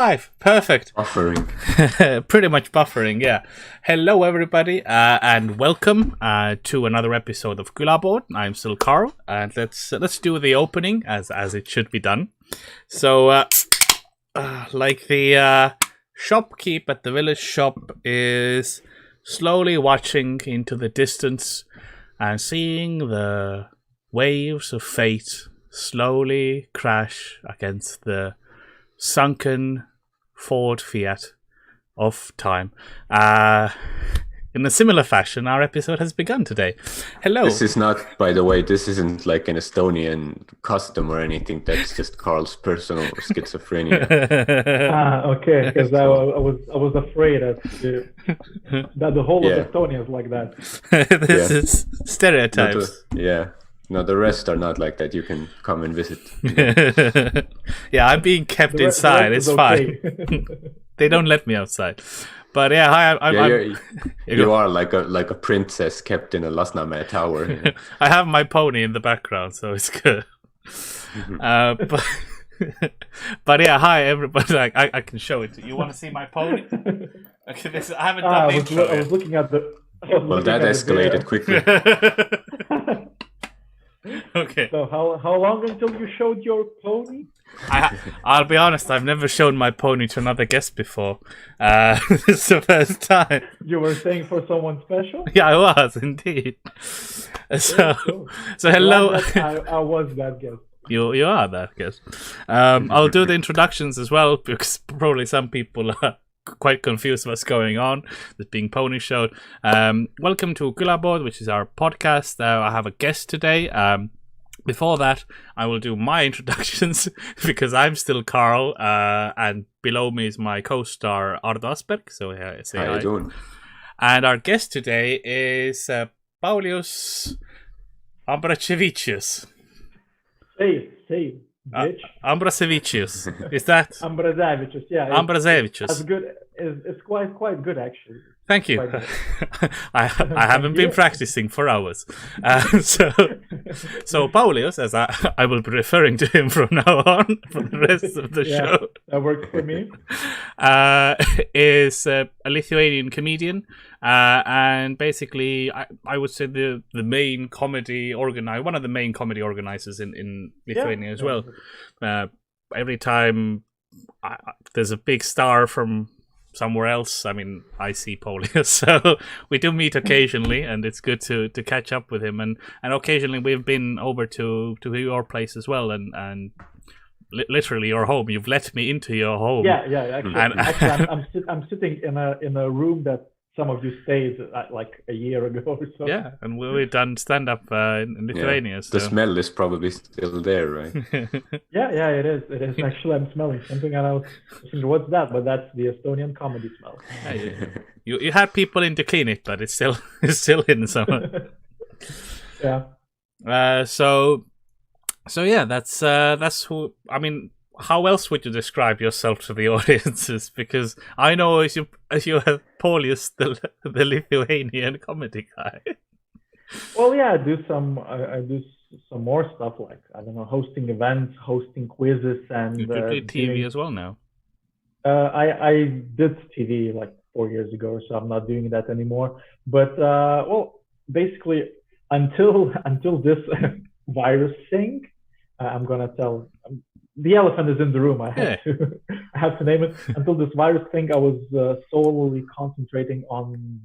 Live. Perfect. Buffering. Pretty much buffering, yeah. Hello, everybody, and welcome to another episode of Külapood. I'm still Carl, and let's do the opening as it should be done. So, like the shopkeep at the village shop is slowly watching into the distance and seeing the waves of fate slowly crash against the sunken Ford Fiat of time. In a similar fashion, our episode has begun today. Hello. This is not, by the way, this isn't like an Estonian custom or anything. That's just Carl's personal schizophrenia. Okay, because I was afraid that the whole of Estonia is like that. This is stereotypes. No, the rest are not like that. You can come and visit. Yeah, I'm being kept inside. It's fine. They don't let me outside. But yeah, hi. You are like a princess kept in a Lasnamäe tower. Yeah. I have my pony in the background, so it's good. But yeah, hi everybody. Like, I can show it to you. You want to see my pony? Okay, I haven't done the intro. I was looking at the. Well, that escalated quickly. Okay. So how long until you showed your pony? I'll be honest, I've never shown my pony to another guest before. This is the first time. You were saying for someone special? Yeah, I was indeed. So hello. I was that guest. You are that guest. I'll do the introductions as well because probably some people are quite confused what's going on. This being pony showed. Welcome to Külapood, which is our podcast. I have a guest today. Before that, I will do my introductions because I'm still Carl, and below me is my co-star Ardo Asperk. So say hi. How you doing? And our guest today is Paulius Ambrazevičius. Say, bitch. Ambrazevičius. Is that Ambrazevičius? Yeah. Ambrazevičius. That's good. It's quite good actually. Thank you. I haven't been practicing for hours. So Paulius, as I will be referring to him from now on for the rest of the show. That works for me. Is a Lithuanian comedian, and basically I would say the main comedy organizer, one of the main comedy organizers in Lithuania as well. Every time there's a big star from somewhere else, I mean, I see Paulius, so we do meet occasionally, and it's good to catch up with him, and occasionally we've been over to your place as well, and literally your home. You've let me into your home. Yeah. Actually, I'm sitting in a room that some of you stayed like a year ago or so. Yeah, and we've done stand-up in Lithuania. Yeah. So. The smell is probably still there, right? Yeah, it is. It is. Actually, I'm smelling something, and I was thinking, what's that? But that's the Estonian comedy smell. You had people in to clean it, but it's still in somewhere. Yeah. So yeah, that's who. I mean, how else would you describe yourself to the audiences? Because I know as you have Paulius, the Lithuanian comedy guy. Well, yeah, I do some more stuff, like, I don't know, hosting events, hosting quizzes, and you do TV as well now. I did TV like 4 years ago, so I'm not doing that anymore. But well, basically, until this virus thing, I'm gonna tell. The elephant is in the room. I have to name it. Until this virus thing, I was solely concentrating on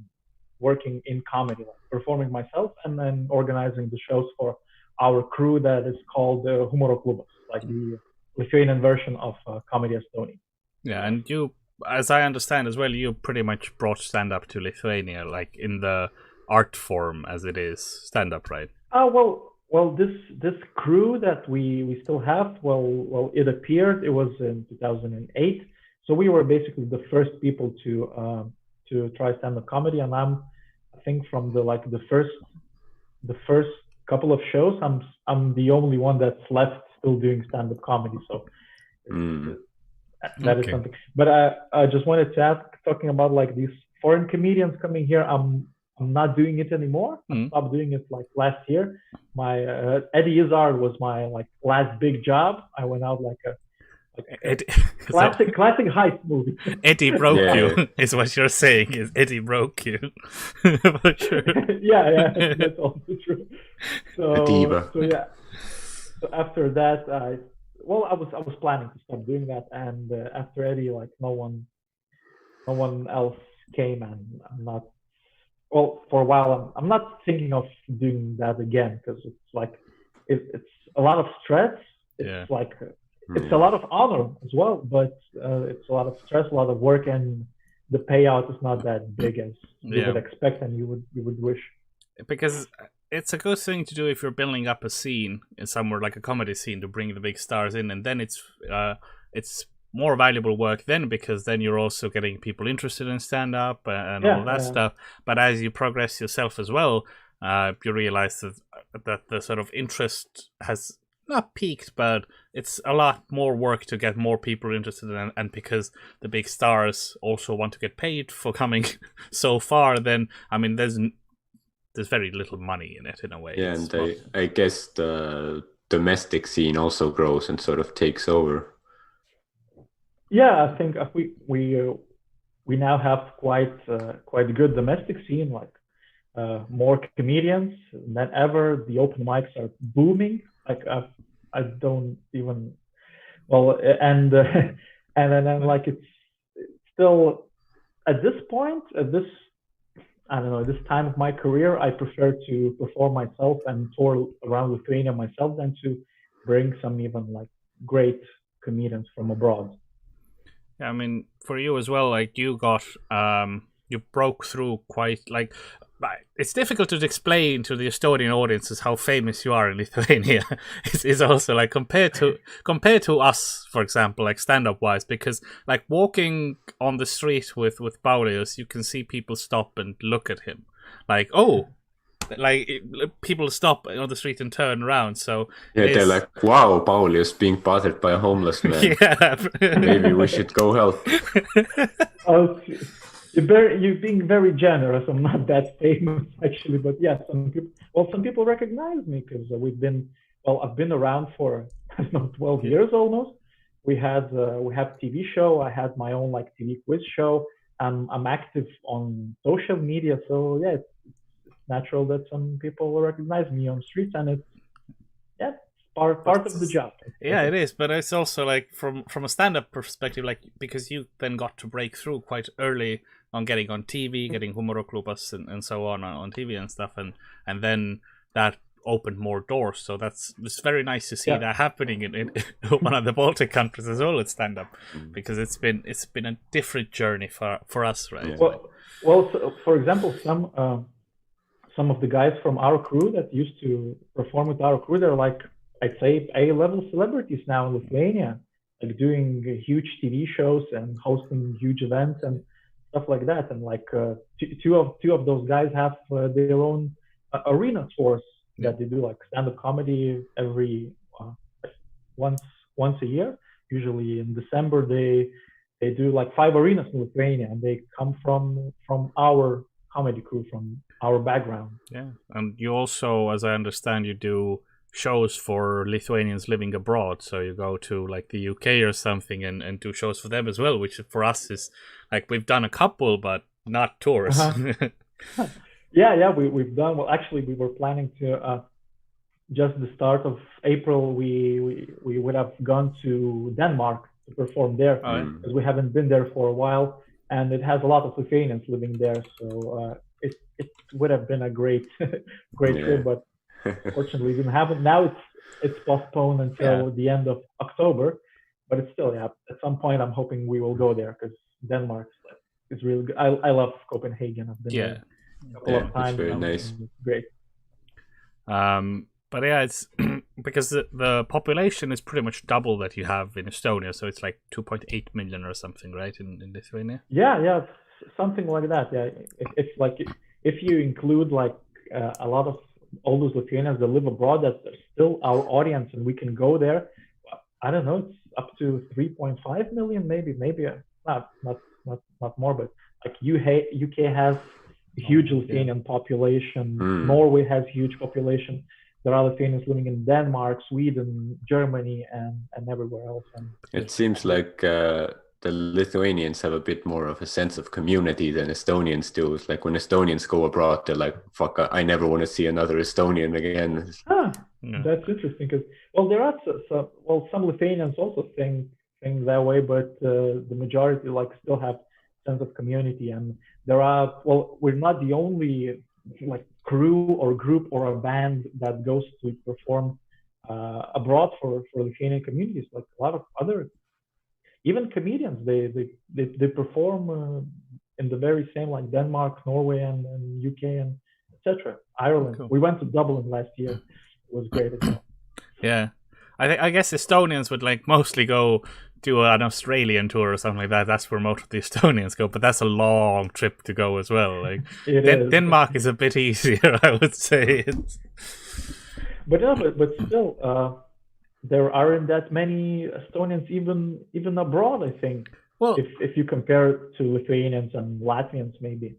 working in comedy, like performing myself, and then organizing the shows for our crew that is called Humoro Klubas, like the Lithuanian version of Comedy Estonia. Yeah, and you, as I understand as well, you pretty much brought stand-up to Lithuania, like in the art form as it is stand-up, right? Well, this crew that we still have, well, it appeared. It was in 2008, so we were basically the first people to try stand-up comedy, and I think from the first couple of shows, I'm the only one that's left still doing stand-up comedy. So that is something. But I just wanted to ask, talking about like these foreign comedians coming here, I'm not doing it anymore. I stopped doing it like last year. My Eddie Izzard was my like last big job. I went out like Classic heist movie. Eddie broke you, is what you're saying. Is Eddie broke you? For sure. yeah, that's also true. Diva. So after that, I was planning to stop doing that, and after Eddie, like no one else came, and I'm not. Well, for a while, I'm not thinking of doing that again because it's like it's a lot of stress. It's like it's a lot of honor as well, but it's a lot of stress, a lot of work, and the payout is not that big as you would expect and you would wish. Because it's a good thing to do if you're building up a scene in somewhere like a comedy scene to bring the big stars in, and then it's more valuable work then, because then you're also getting people interested in stand-up and all that stuff. But as you progress yourself as well, you realize that the sort of interest has not peaked, but it's a lot more work to get more people interested in, and because the big stars also want to get paid for coming so far, then I mean there's very little money in it in a way. Yeah, and I guess the domestic scene also grows and sort of takes over. Yeah, I think we now have quite a good domestic scene, like more comedians than ever. The open mics are booming. Like I don't even and then like it's still at this point at this time of my career, I prefer to perform myself and tour around Lithuania myself than to bring some even like great comedians from abroad. Yeah, I mean, for you as well, like you got, you broke through quite, like, it's difficult to explain to the Estonian audiences how famous you are in Lithuania. It's also like compared to us, for example, like stand-up wise, because like walking on the street with Paulius, you can see people stop and look at him, like, oh. Like people stop on the street and turn around. So they're like, "Wow, Paulius being bothered by a homeless man. Maybe we should go help." You're being very generous. I'm not that famous actually, but yeah, some people recognize me because I've been around for 12 years almost. We have TV show. I had my own like TV quiz show. I'm active on social media, so yeah. It's natural that some people recognize me on streets, and it's part of the job. Yeah, it is, but it's also like from a stand-up perspective, like because you then got to break through quite early on getting on TV, getting Humoroklubas and so on TV and stuff, and then that opened more doors. So it's very nice to see that happening in one of the Baltic countries as well at stand-up, because it's been a different journey for us, right? Well, so, for example, some of the guys from our crew that used to perform with our crew, they're like, I'd say A-level celebrities now in Lithuania, like doing huge TV shows and hosting huge events and stuff like that. And like two of those guys have their own arena tours that they do, like stand-up comedy every once a year. Usually in December they do like 5 arenas in Lithuania, and they come from our comedy crew, from our background. Yeah, and you also, as I understand, you do shows for Lithuanians living abroad. So you go to like the UK or something and do shows for them as well, which for us is like we've done a couple, but not tours. Yeah, we've done. Well, actually, we were planning to just the start of April. We would have gone to Denmark to perform there because we haven't been there for a while. And it has a lot of Lithuanians living there, so it would have been a great trip, but fortunately it didn't happen. Now it's postponed until the end of October, but it's still at some point I'm hoping we will go there because Denmark is really good. I love Copenhagen. I've been there a couple of times. It's very nice. It's great. But yeah, it's because the population is pretty much double that you have in Estonia, so it's like 2.8 million or something, right, in Lithuania? Yeah, something like that. Yeah, it's like if you include like a lot of all those Lithuanians that live abroad that are still our audience, and we can go there. I don't know, it's up to 3.5 million, maybe not more, but like UK has a huge Lithuanian population. Norway has huge population. there are Lithuanians living in Denmark, Sweden, Germany, and everywhere else. And it seems like the Lithuanians have a bit more of a sense of community than Estonians do. It's like when Estonians go abroad, they're like, "Fuck, I never want to see another Estonian again." That's interesting because there are some Lithuanians also think that way, but the majority like still have sense of community. And there are we're not the only like crew or group or a band that goes to perform abroad for Lithuanian communities. Like a lot of other even comedians, they perform in the very same like Denmark, Norway, and UK and etc. Ireland. Cool. We went to Dublin last year. It was great as well. Yeah, I guess Estonians would like mostly go do an Australian tour or something like that. That's where most of the Estonians go, but that's a long trip to go as well. Like Denmark is a bit easier, I would say. But still, there aren't that many Estonians even abroad, I think. Well, if you compare it to Lithuanians and Latvians, maybe.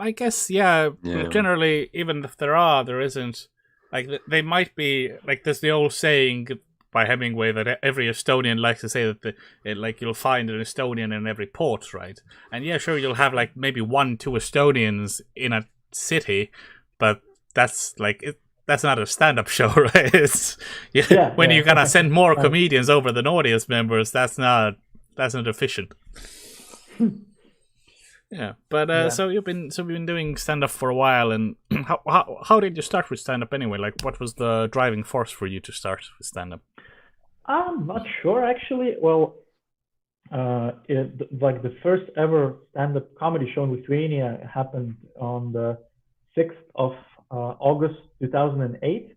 I guess, yeah. Generally, even if there isn't. Like, they might be, like, there's the old saying by Hemingway that every Estonian likes to say that like you'll find an Estonian in every port, right? And yeah, sure, you'll have like maybe 1-2 Estonians in a city, but that's like that's not a stand-up show, right? It's when you're gonna send more comedians over than audience members, that's not efficient. Yeah, but so you've been doing stand-up for a while, and how did you start with stand-up anyway? Like, what was the driving force for you to start with stand-up? I'm not sure actually. Well, like the first ever stand-up comedy show in Lithuania happened on the 6th of August 2008,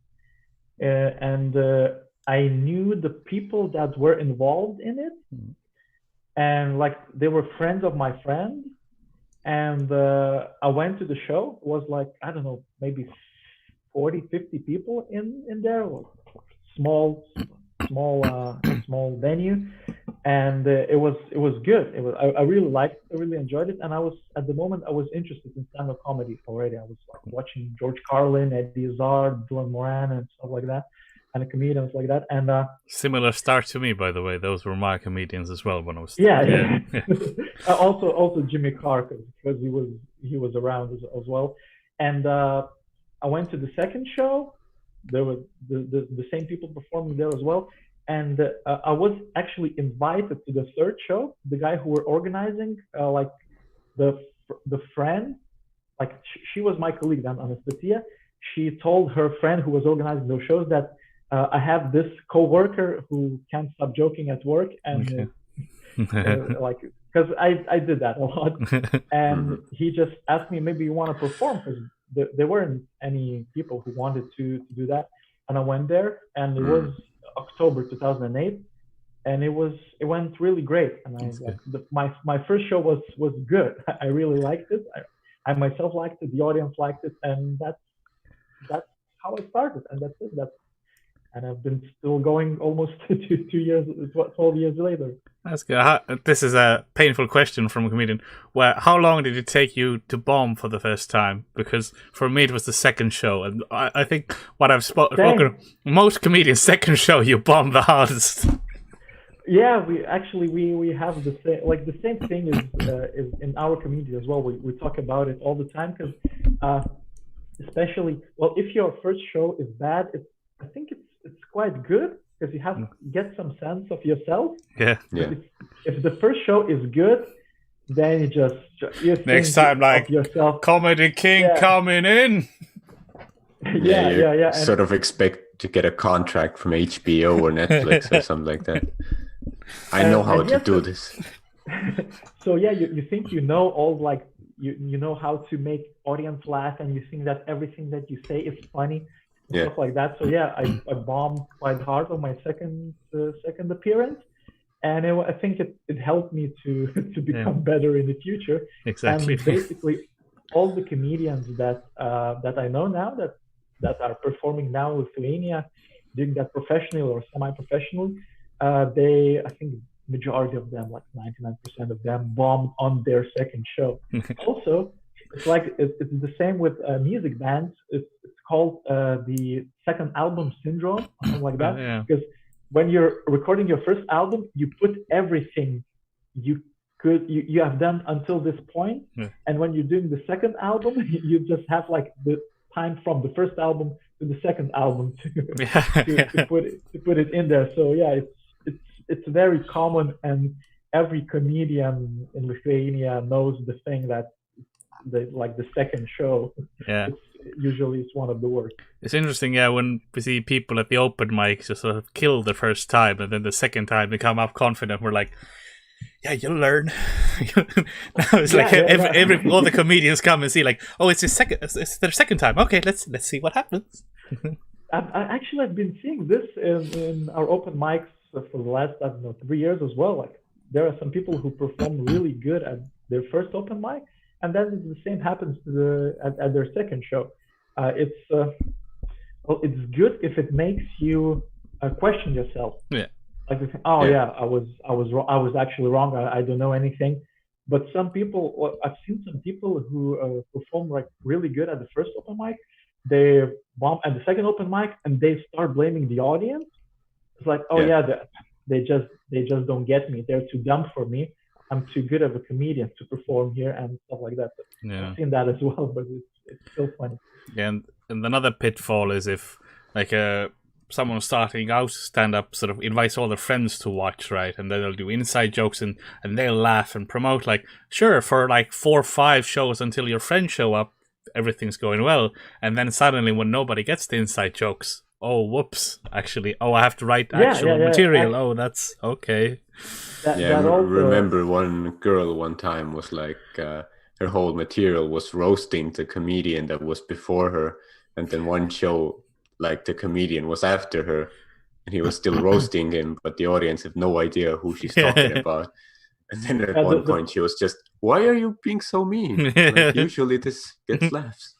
and I knew the people that were involved in it, and like they were friends of my friend. And I went to the show. It was like, I don't know, maybe 40-50 people in there. Small venue, and it was good. I really liked it. I really enjoyed it. And I was interested in stand-up comedy already. I was like watching George Carlin, Eddie Izzard, Dylan Moran, and stuff like that, and the comedians like that. And similar start to me, by the way. Those were my comedians as well when I was also Jimmy Carr, because he was around as well. And I went to the second show. There were the same people performing there as well. And I was actually invited to the third show. The guy who were organizing, like the friend, like she was my colleague, Anastasia. She told her friend who was organizing those shows that I have this coworker who can't stop joking at work, and like, because I did that a lot, and he just asked me, maybe you want to perform, because there weren't any people who wanted to do that. And I went there, and it was October 2008, and it went really great. And my first show was good. I really liked it. I myself liked it. The audience liked it, and that's how I started. And that's it. And I've been still going almost 2 years, 12 years later. That's good. This is a painful question from a comedian. Well, how long did it take you to bomb for the first time? Because for me, it was the second show. And I think what I've spoken, most comedians, second show, you bomb the hardest. Yeah, we have the same thing is in our community as well. We talk about it all the time, because especially, if your first show is bad, I think it's quite good, because you have to get some sense of yourself. Yeah. If the first show is good, then you next time, like, yourself, Comedy King coming in. Yeah. Sort of expect to get a contract from HBO or Netflix or something like that. I know how to do this. So you think you know all, like you know how to make audience laugh, and you think that everything that you say is funny. Stuff like that. So I bombed quite hard on my second appearance, and I think it helped me to become better in the future. Exactly. And basically, all the comedians that I know now that are performing now in Lithuania, doing that professionally or semi-professionally, I think majority of them, like 99% of them, bombed on their second show. Also, it's the same with music bands. It's called the second album syndrome, or something like that. Yeah. Because when you're recording your first album, you put everything you have done until this point, and when you're doing the second album, you just have like the time from the first album to the second album to put it in there. So yeah, it's very common, and every comedian in Lithuania knows the thing that the second show. Yeah. Usually it's one of the worst. It's interesting, when we see people at the open mics just sort of kill the first time, and then the second time they come up confident. We're like, yeah, you'll learn. Now it's like all the comedians come and see like, oh, it's their second time. Okay, let's see what happens. I've been seeing this in our open mics for the last 3 years as well. Like there are some people who perform really good at their first open mic, and then the same happens to at their second show. It's good if it makes you question yourself. Yeah. Like, I was actually wrong. I don't know anything. But some people, I've seen some people who perform like really good at the first open mic. They bomb at the second open mic, and they start blaming the audience. It's like, they just don't get me. They're too dumb for me. I'm too good of a comedian to perform here and stuff like that. I've seen that as well, but it's still funny. Yeah, and another pitfall is if like someone starting out stand-up sort of invites all their friends to watch, right? And then they'll do inside jokes and they'll laugh and promote like, sure, for like 4 or 5 shows until your friends show up, everything's going well. And then suddenly when nobody gets the inside jokes, oh, whoops, actually, I have to write actual material. Oh, that's okay. Remember one girl one time was like, her whole material was roasting the comedian that was before her. And then one show, like the comedian was after her and he was still roasting him, but the audience have no idea who she's talking about. And then at one point she was just, why are you being so mean? Like, usually this gets laughs.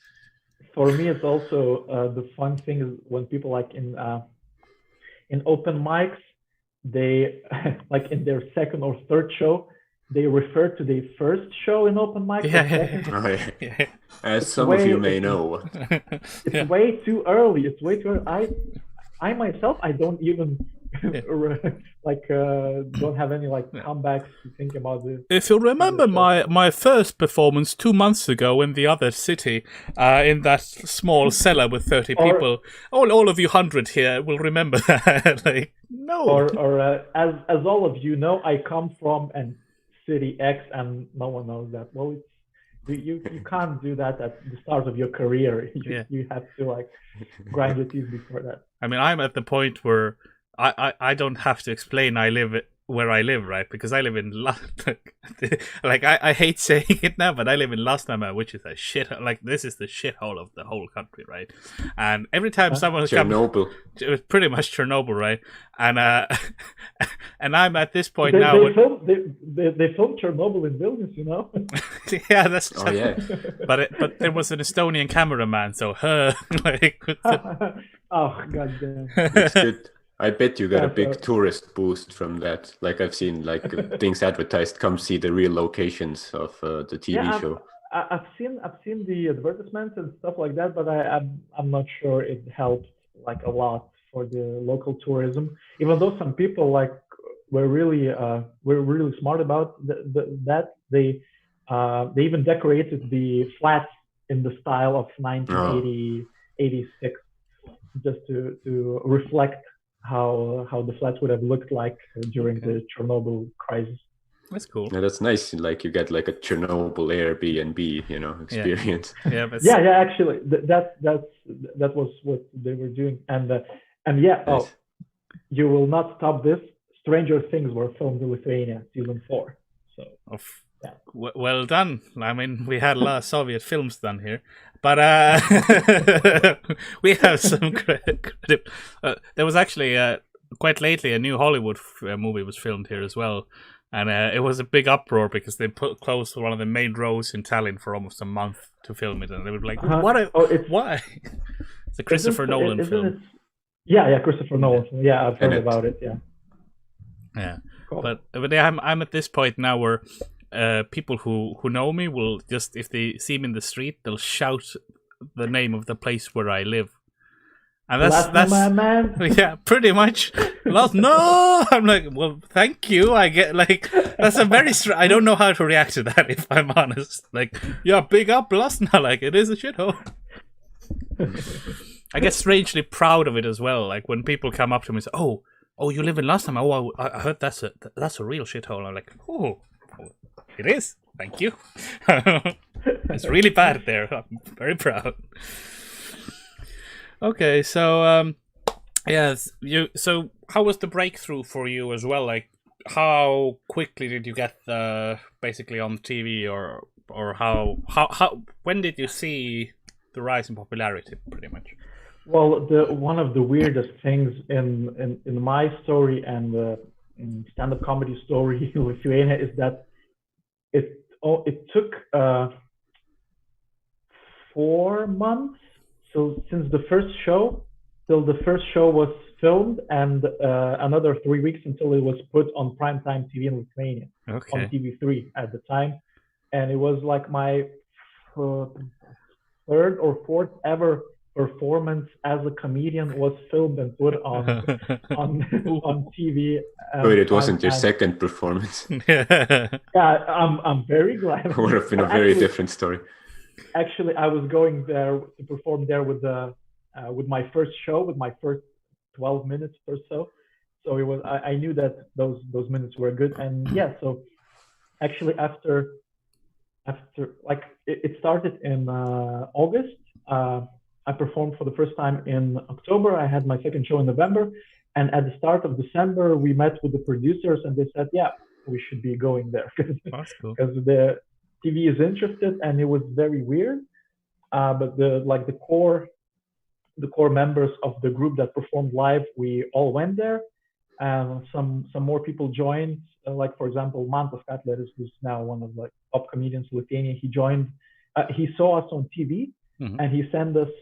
For me, it's also the fun thing is when people like in open mics, they like in their second or third show, they refer to their first show in open mic. As some of you may know. It's way too early. It's way too early. I myself, I don't even don't have any like comebacks to think about this. If you remember my first performance 2 months ago in the other city, in that small cellar with 30 people, all of you 100 here will remember that. Like, no. Or as all of you know, I come from city X, and no one knows that. Well, you can't do that at the start of your career. You have to like grind your teeth before that. I mean, I'm at the point where I don't have to explain where I live, right? Because I live in like I hate saying it now, but I live in Lasnamäe, which is a shit. Like this is the shithole of the whole country, right? And every time someone Chernobyl, it was pretty much Chernobyl, right? And and I'm at this point they now. They filmed Chernobyl in Vilnius, you know. Yeah, that's. But there was an Estonian cameraman, so like. Oh goddamn! It's good. I bet you got a big tourist boost from that. Like I've seen like things advertised, come see the real locations of the TV show. I've seen the advertisements and stuff like that, but I'm not sure it helped like a lot for the local tourism. Even though some people like were really smart about that, they even decorated the flats in the style of 1986, just to reflect how the flats would have looked like during the Chernobyl crisis. That's cool. Yeah, that's nice. Like you get like a Chernobyl Airbnb, experience. Yeah. Actually, that was what they were doing, and nice. You will not stop this. Stranger Things were filmed in Lithuania, season 4. So. Well done. I mean, we had a lot of Soviet films done here, but we have some credit. There was actually quite lately a new Hollywood movie was filmed here as well, and it was a big uproar because they closed one of the main roads in Tallinn for almost a month to film it, and they were like, why? It's a Christopher Nolan film. Yeah, Christopher Nolan film. Yeah, I've heard about it. Yeah. Cool. But I'm at this point now where people who know me will just, if they see me in the street, they'll shout the name of the place where I live. And that's man. Yeah, pretty much. No, I'm like, well, thank you. I get like that's a very. I don't know how to react to that if I'm honest. Like, yeah, big up Lasna. Like, it is a shithole. I get strangely proud of it as well. Like when people come up to me and say, "Oh, you live in Lasna? Oh, I heard that's a real shithole." I'm like, "Oh, it is. Thank you." It's really bad there. I'm very proud. Okay, so yes, So how was the breakthrough for you as well? Like, how quickly did you get basically on TV, or how when did you see the rise in popularity? Pretty much. Well, one of the weirdest things in my story and in stand-up comedy story in Lithuania is that it took 4 months. So since the first show till the first show was filmed, and another 3 weeks until it was put on primetime TV in Lithuania, on TV3 at the time, and it was like my third or fourth ever performance as a comedian was filmed and put on TV. But it wasn't your second performance. Yeah, I'm very glad. It would have been a very different story. Actually, I was going there to perform there with my first show, with my first 12 minutes or so. So it was. I knew that those minutes were good, and yeah. So actually, after like it started in August. I performed for the first time in October. I had my second show in November, and at the start of December, we met with the producers, and they said, "Yeah, we should be going there because the TV is interested." And it was very weird, but the core members of the group that performed live, we all went there. Some more people joined, like for example, Mantas Hecklers, who's now one of the top comedians in Lithuania. He joined. He saw us on TV. Mm-hmm. And he sent us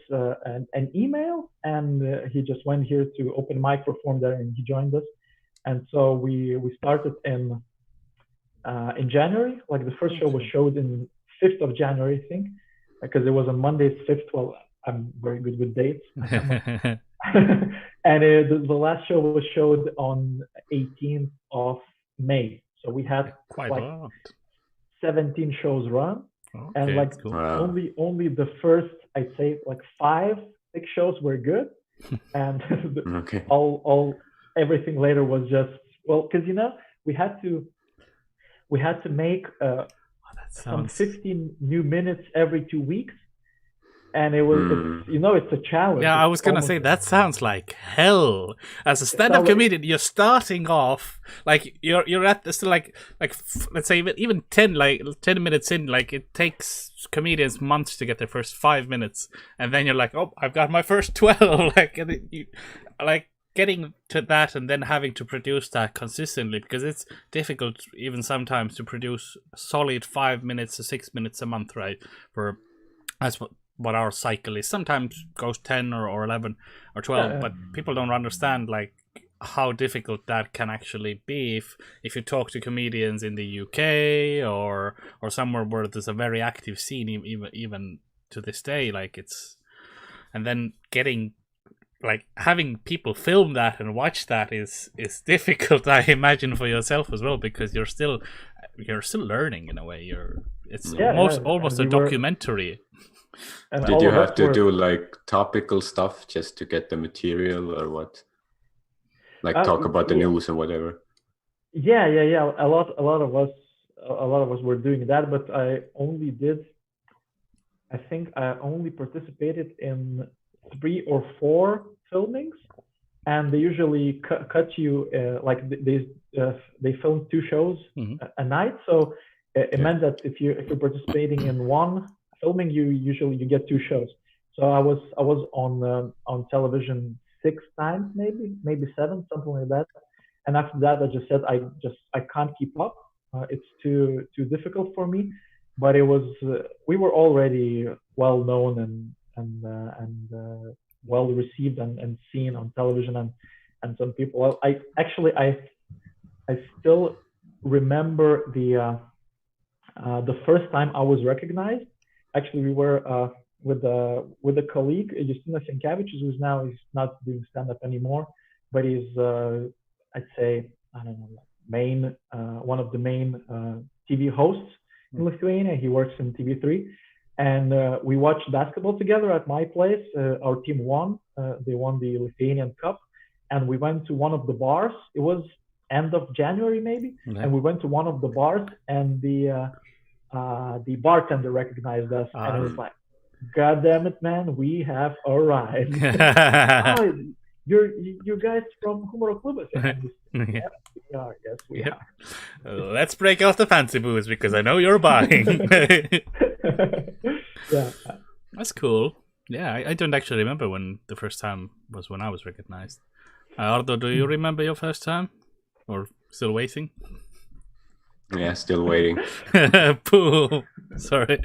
an email, and he just went here to open mic, perform there, and he joined us. And so we started in January. Like the first show was showed in 5th of January, I think, because it was on Monday, 5th. Well, I'm very good with dates. And the last show was showed on 18th of May. So we had quite a lot. 17 shows run. Okay, and like cool. only the first, I'd say, like 5-6 shows were good, and all everything later was just, well, because we had to make some 15 new minutes every 2 weeks, and it was it's a challenge. Yeah, I was gonna say that sounds like hell. As a stand-up comedian, you're starting off like you're at this like let's say even 10 minutes in, like it takes comedians months to get their first 5 minutes, and then you're like, oh, I've got my first 12. like getting to that and then having to produce that consistently, because it's difficult even sometimes to produce solid 5 minutes to 6 minutes a month, right? That's what our cycle is. Sometimes goes 10 or 11 or 12, but people don't understand like how difficult that can actually be if you talk to comedians in the UK or somewhere where there's a very active scene, even to this day. Like it's, and then getting like having people film that and watch that is difficult, I imagine, for yourself as well, because you're still learning in a way. It's almost a documentary. And did you have to do like topical stuff just to get the material, or what? Like talk about the news and whatever. Yeah. A lot of us were doing that, but I only participated in 3 or 4 filmings, and they usually cut you like they film 2 shows a night. So it meant that if you're participating in one filming, you get 2 shows. So I was on television 6 times, maybe 7, something like that. And after that, I just said I can't keep up. It's too difficult for me. But it was we were already well known and well received and seen on television, and some people. Well, I still remember the first time I was recognized. Actually, we were a colleague, Justinas Sinkevičius, he's not doing stand-up anymore, but he's I'd say, I don't know, one of the main TV hosts in Lithuania. He works in TV3, and we watched basketball together at my place. Our team won. They won the Lithuanian Cup, and we went to one of the bars. It was end of January maybe, and we went to one of the bars, and the bartender recognized us, and it was like, "God damn it, man, we have arrived!" Oh, you guys from Humor Klubas? Yes, we are. Let's break out the fancy booze because I know you're buying. Yeah, that's cool. Yeah, I don't actually remember when the first time was when I was recognized. Ardo, do you remember your first time, or still waiting? Yeah, still waiting. Pooh. Sorry.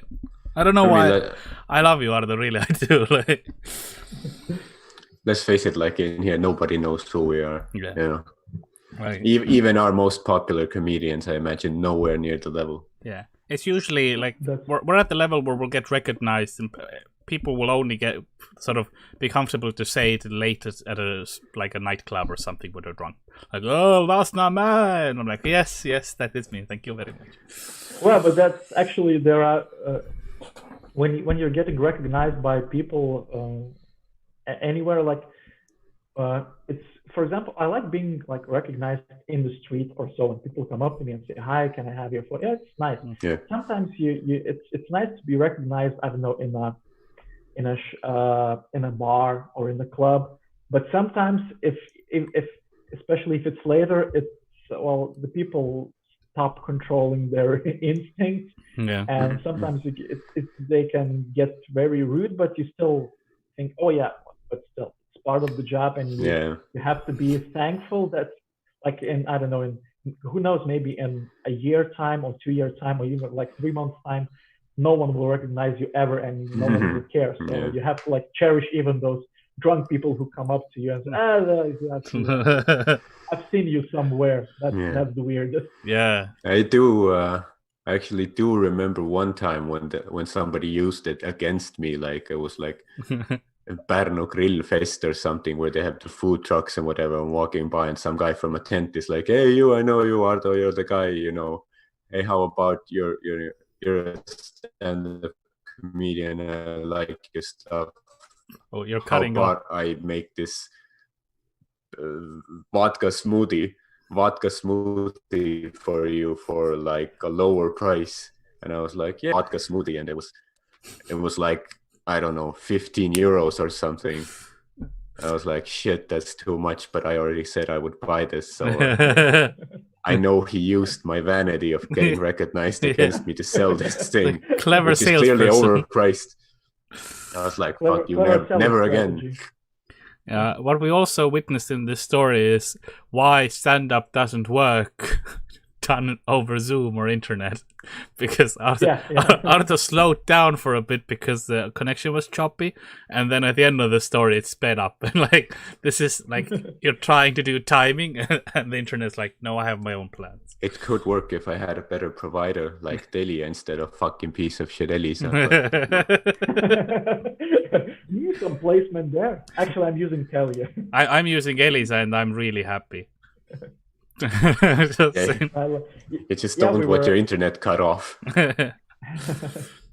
I don't know why. I love you, Ardo. Really, I do. Let's face it, like in here, nobody knows who we are. Yeah. You know? Right. Even our most popular comedians, I imagine, nowhere near the level. Yeah. It's usually like we're at the level where we'll get recognized, and people will only be comfortable to say it later at a nightclub or something when they're drunk. Like, "Oh, that's not mine." I'm like, yes, that is me. Thank you very much. Well, but that's actually there are when you're getting recognized by people anywhere, like it's, for example, I like being like recognized in the street or so, and people come up to me and say, "Hi, can I have your photo?" Yeah, it's nice. Yeah. Sometimes it's nice to be recognized. I don't know, in a bar or in a club, but sometimes if especially if it's later, the people stop controlling their instincts, and sometimes they can get very rude, but you still think, oh yeah, but still it's part of the job, and you have to be thankful that, like, I don't know, in who knows, maybe in a year time or 2 year time or even like 3 months time, no one will recognize you ever, and no one will care. So you have to like cherish even those drunk people who come up to you and say, I've seen you somewhere. That's the weirdest. Yeah, I actually do remember one time when somebody used it against me. Like it was like Pärnu Grill Fest or something, where they have the food trucks and whatever. I'm walking by, and some guy from a tent is like, "Hey, I know you, Ardo. You're the guy. Hey, how about you're a stand-up comedian, I like your stuff. Oh, you're cutting How about I make this vodka smoothie for you for like a lower price?" And I was like, "Yeah, vodka smoothie," and it was like, I don't know, 15 euros or something. I was like, shit, that's too much, but I already said I would buy this, so I know he used my vanity of getting recognized against me to sell this thing. Clever which is clearly overpriced. I was like, fuck you, never again. What we also witnessed in this story is why stand-up doesn't work done over Zoom or internet, because Ardo slowed down for a bit because the connection was choppy, and then at the end of the story it sped up, and like this is like you're trying to do timing and the internet's like, no, I have my own plans. It could work if I had a better provider like Telia instead of fucking piece of shit Elisa. You need some placement there. Actually, I'm using Telia. I'm using Elisa and I'm really happy. You just don't want your internet cut off. I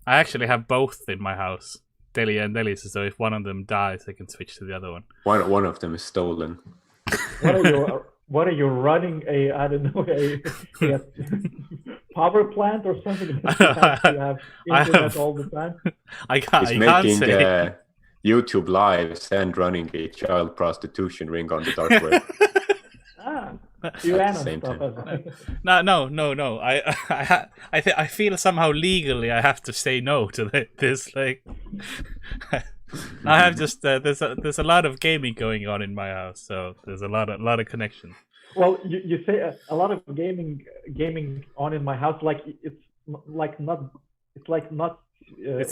actually have both in my house, Telia and Elisa, so if one of them dies I can switch to the other one. One of them is stolen. What are you running, a power plant or something? You have internet all the time. He's making YouTube lives and running a child prostitution ring on the dark web. No. I feel somehow legally I have to say no to this. Like, I have just there's a lot of gaming going on in my house, so there's a lot of connection. Well, you say a lot of gaming on in my house, like it's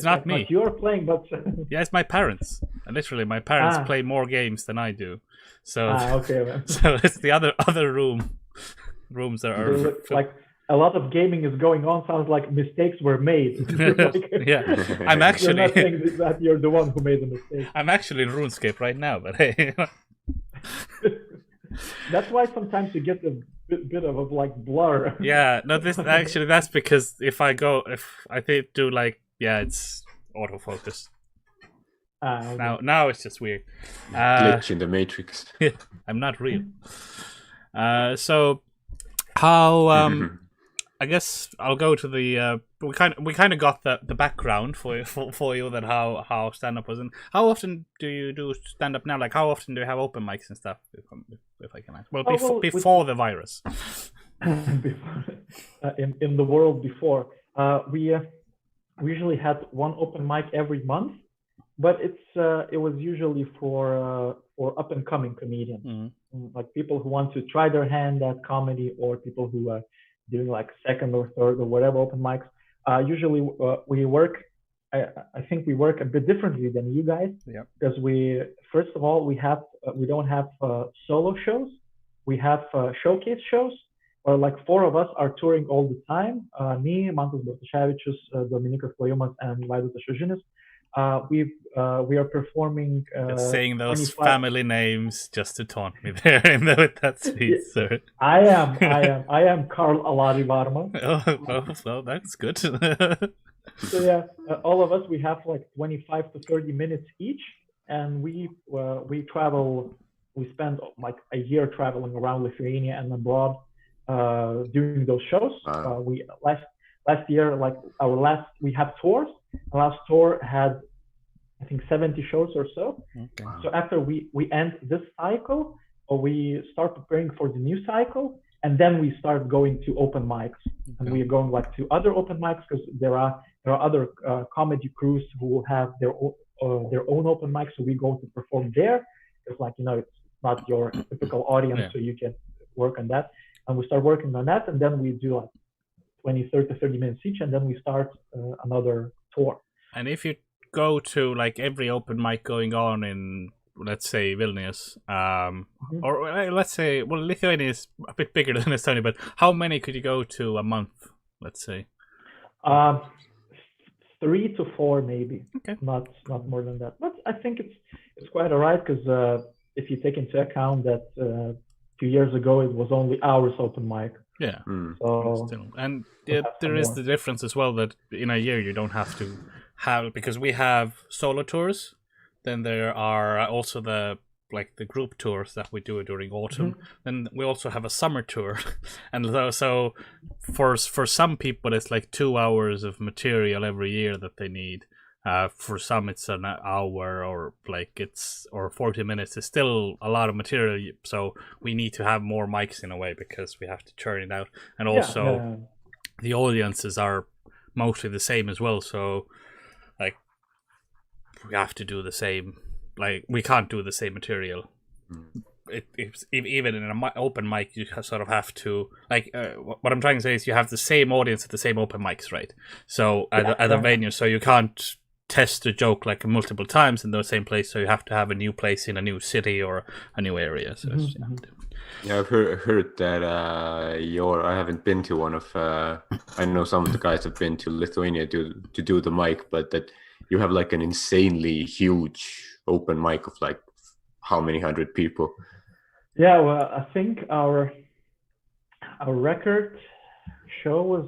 not me. You're playing, but yeah, it's my parents. And literally, my parents play more games than I do. So okay, man. So it's the other rooms that are like a lot of gaming is going on. Sounds like mistakes were made. Yeah, I'm You're actually not saying that you're the one who made the mistake. I'm actually in RuneScape right now, but hey. That's why sometimes you get a bit of a like blur. Yeah, no, that's because if I do like, yeah, it's autofocus. Now it's just weird. Glitch in the matrix. I'm not real. So how I guess I'll go to the we kind of got the background for you that how stand-up was. And how often do you do stand-up now? Like, how often do you have open mics and stuff, if I can ask? Well, before the virus. In the world before, we usually had one open mic every month, but it was usually for up and coming comedians, like people who want to try their hand at comedy, or people who are doing like second or third or whatever open mics. Usually we work. I think we work a bit differently than you guys, because first of all we don't have solo shows. We have showcase shows, or like 4 of us are touring all the time. Me, Mantas Bartaševičius, Dominykas Klajumas, and Vaidotas Šužinis. We are performing. Saying those 25... family names just to taunt me there with that speech, sir. I am Karl-Alari Varma. Oh, well, that's good. So yeah, all of us, we have like 25 to 30 minutes each, and we travel. We spend like a year traveling around Lithuania and abroad, doing those shows. We last year, like we had tours. The last tour had, I think, 70 shows or so. Okay. So after we end this cycle, or we start preparing for the new cycle, and then we start going to open mics. Okay. And we are going like to other open mics, because there are other comedy crews who have their own open mics. So we go to perform there. It's like, it's not your typical audience, so you can work on that. And we start working on that, and then we do like 20, 30, 30 minutes each, and then we start another tour. And if you go to like every open mic going on in, let's say, Vilnius, or let's say, well, Lithuania is a bit bigger than Estonia, but how many could you go to a month, let's say? 3 to 4 maybe. Okay. Not more than that. But I think it's quite all right, because if you take into account that 2 years ago it was only hours open mic. Yeah. So, and there is the difference as well, that in a year you don't have to have, because we have solo tours, then there are also the group tours that we do during autumn. Then we also have a summer tour, and so for some people it's like 2 hours of material every year that they need. For some it's an hour, or 40 minutes. It's still a lot of material, so we need to have more mics in a way, because we have to churn it out. And also the audiences are mostly the same as well, so like we have to do the same, like we can't do the same material. Even in an open mic, you sort of have to, what I'm trying to say is you have the same audience at the same open mics, right? So at a venue, so you can't test a joke like multiple times in the same place, so you have to have a new place in a new city or a new area. So yeah, I've heard that I haven't been to one of I know some of the guys have been to Lithuania to do the mic, but that you have like an insanely huge open mic of like how many hundred people? Yeah, well, I think our record show was,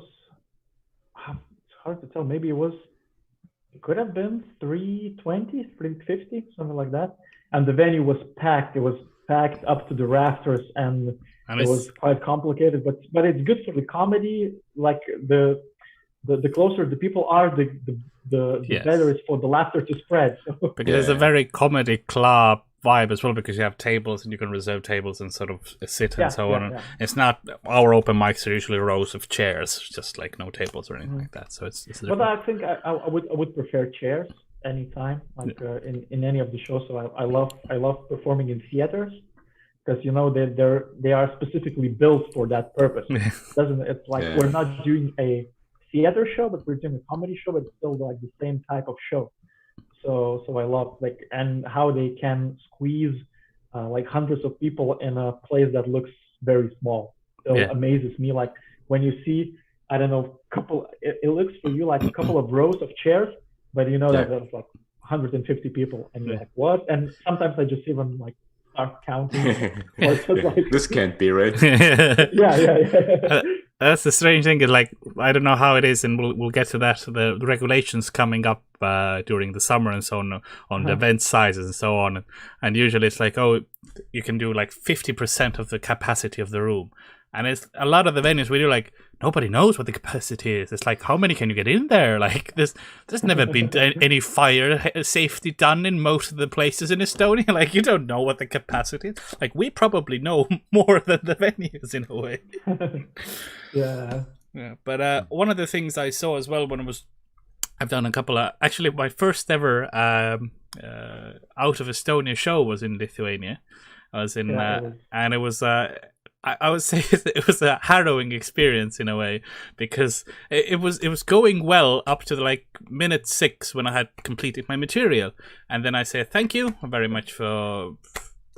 it's hard to tell, maybe it could have been 320, 350, something like that. And the venue was packed. It was packed up to the rafters, and it was quite complicated. But it's good for the comedy. Like the closer the people are, the better it's for the laughter to spread. Because it's a very comedy club vibe as well, because you have tables and you can reserve tables and sort of sit and so on. Yeah. It's not, our open mics are usually rows of chairs, just like no tables or anything like that. So it's but I think I would prefer chairs anytime, like in any of the shows. So I love performing in theaters, because they are specifically built for that purpose. It's like we're not doing a theater show, but we're doing a comedy show, but it's still like the same type of show. So I love and how they can squeeze like hundreds of people in a place that looks very small. So it amazes me. Like when you see, I don't know, it looks for you like a couple of rows of chairs, but you know that there's like 150 people, and you're like, what? And sometimes I just even like start counting. Or just like, this can't be right. yeah. That's the strange thing. Is like, I don't know how it is, and we'll get to that. The regulations coming up during the summer and so on the event sizes and so on. And usually it's like, oh, you can do like 50% of the capacity of the room. And it's a lot of the venues we do, like, nobody knows what the capacity is. It's like, how many can you get in there? Like, there's never been any fire safety done in most of the places in Estonia. Like, you don't know what the capacity is. Like, we probably know more than the venues in a way. Yeah. But one of the things I saw as well I've done a couple of, actually my first ever out of Estonia show was in Lithuania. I was in, and it was, I would say it was a harrowing experience in a way, because it was going well up to like minute 6 when I had completed my material, and then I said thank you very much for.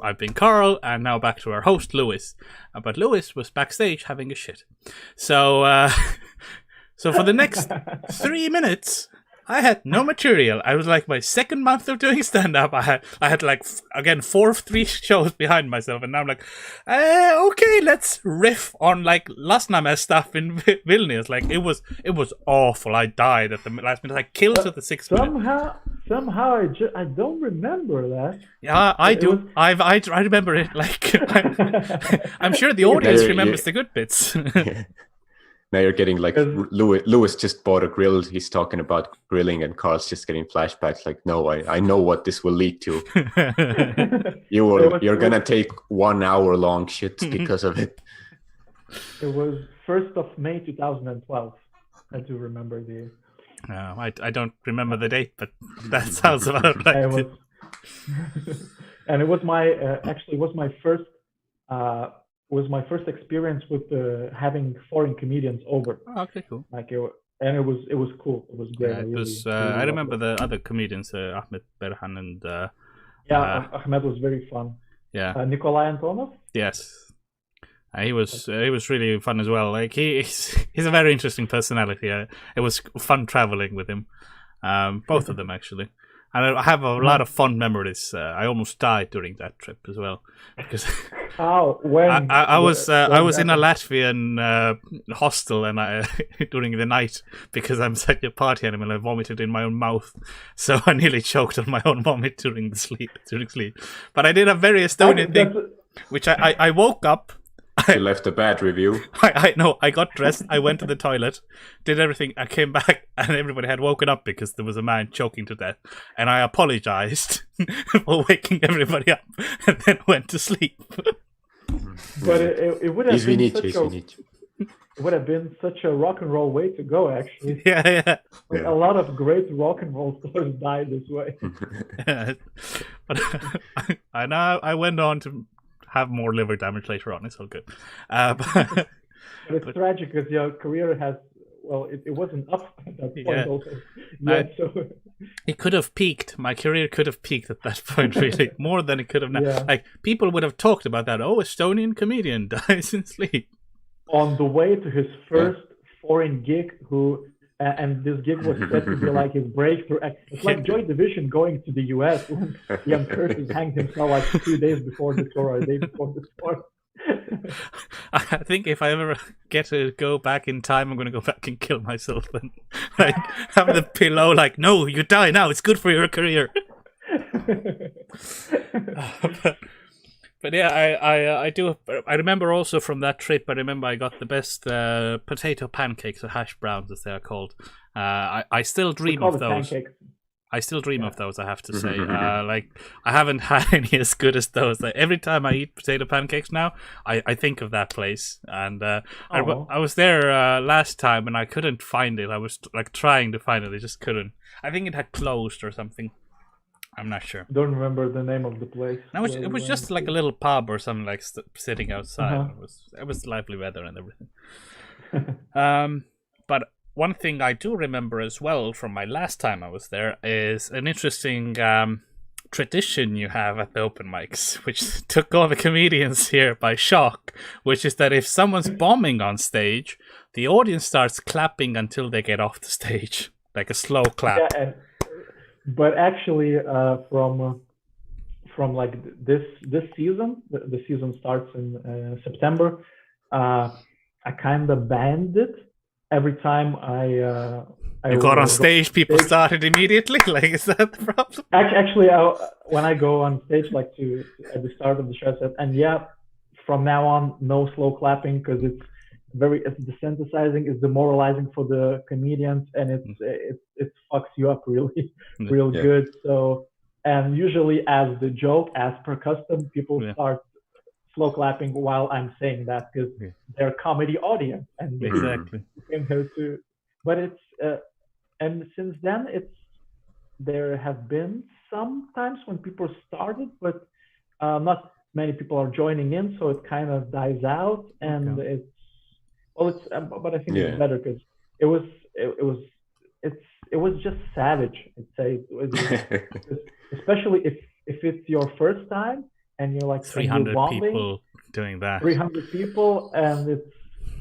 I've been Carl, and now back to our host Lewis. But Lewis was backstage having a shit, so so for the next 3 minutes. I had no material. I was like my second month of doing stand-up. I had like, again, 4 of 3 shows behind myself. And now I'm like, okay, let's riff on like Lasnamäe stuff in Vilnius. Like it was awful. I died at the last minute. I killed at the 6th minute. Somehow I don't remember that. Yeah, I do. I remember it. Like, I'm sure the audience remembers the good bits. Now you're getting like Lewis just bought a grill. He's talking about grilling, and Carl's just getting flashbacks. Like, no, I know what this will lead to. You're gonna take 1 hour long shit because of it. It was 1st of May 2012. I do remember the. I don't remember the date, but that sounds about right. And it was my actually was my first. Was my first experience with having foreign comedians over. Oh, okay, cool. Like it was cool. It was great. Yeah, I remember the other comedians, Ahmed Berhan and. Ahmed was very fun. Yeah. Nikolai Antonov. Yes. He was really fun as well. Like he's a very interesting personality. It was fun traveling with him, both of them actually. And I have a lot of fond memories. I almost died during that trip as well, because when I was in a Latvian hostel, and during the night, because I'm such a party animal, I vomited in my own mouth, so I nearly choked on my own vomit during sleep. But I did a very Estonian thing, which I woke up. You left a bad review. I know. I got dressed. I went to the toilet, did everything. I came back, and everybody had woken up because there was a man choking to death. And I apologized for waking everybody up, and then went to sleep. But it would have been it would have been such a rock and roll way to go, actually. Yeah. A lot of great rock and roll stars died this way. But I went on to have more liver damage later on. It's all good. But it's tragic because your career has, it wasn't up at that point also. So it could have peaked. My career could have peaked at that point, really. More than it could have now. Yeah. Like, people would have talked about that. Oh, Estonian comedian dies in sleep. On the way to his first foreign gig, and this gig was said to be like his breakthrough. It's like Joy Division going to the US when Ian Curtis hanged himself like 2 days before the tour or a day before the tour. I think if I ever get to go back in time, I'm going to go back and kill myself and like have the pillow like, no, you die now. It's good for your career. But yeah, I remember also from that trip, I got the best potato pancakes or hash browns, as they are called. I still dream of those. Pancakes. I still dream of those, I have to say. Like, I haven't had any as good as those. Like, every time I eat potato pancakes now, I think of that place. And I was there last time, and I couldn't find it. I was like trying to find it. I just couldn't. I think it had closed or something. I'm not sure. Don't remember the name of the place. No, it was just like a little pub or something, like sitting outside. It was lively weather and everything. But one thing I do remember as well from my last time I was there is an interesting tradition you have at the open mics, which took all the comedians here by shock, which is that if someone's bombing on stage, the audience starts clapping until they get off the stage, like a slow clap. Yeah, but actually, from like this season, the season starts in September. I kind of banned it. Every time you got on stage, people started immediately. Like, is that the problem? Actually, when I go on stage, like at the start of the show, I said, and yeah, from now on, no slow clapping because it's desensitizing, it's demoralizing for the comedians, and it fucks you up really, real good. So, and usually as the joke, as per custom, people start slow clapping while I'm saying that because they're a comedy audience and they came here to. But it's and since then there have been some times when people started, but not many people are joining in, so it kind of dies out, and but I think it's better because it was just savage. I'd say, especially if it's your first time and you're like 300 people doing that. 300 people, and it's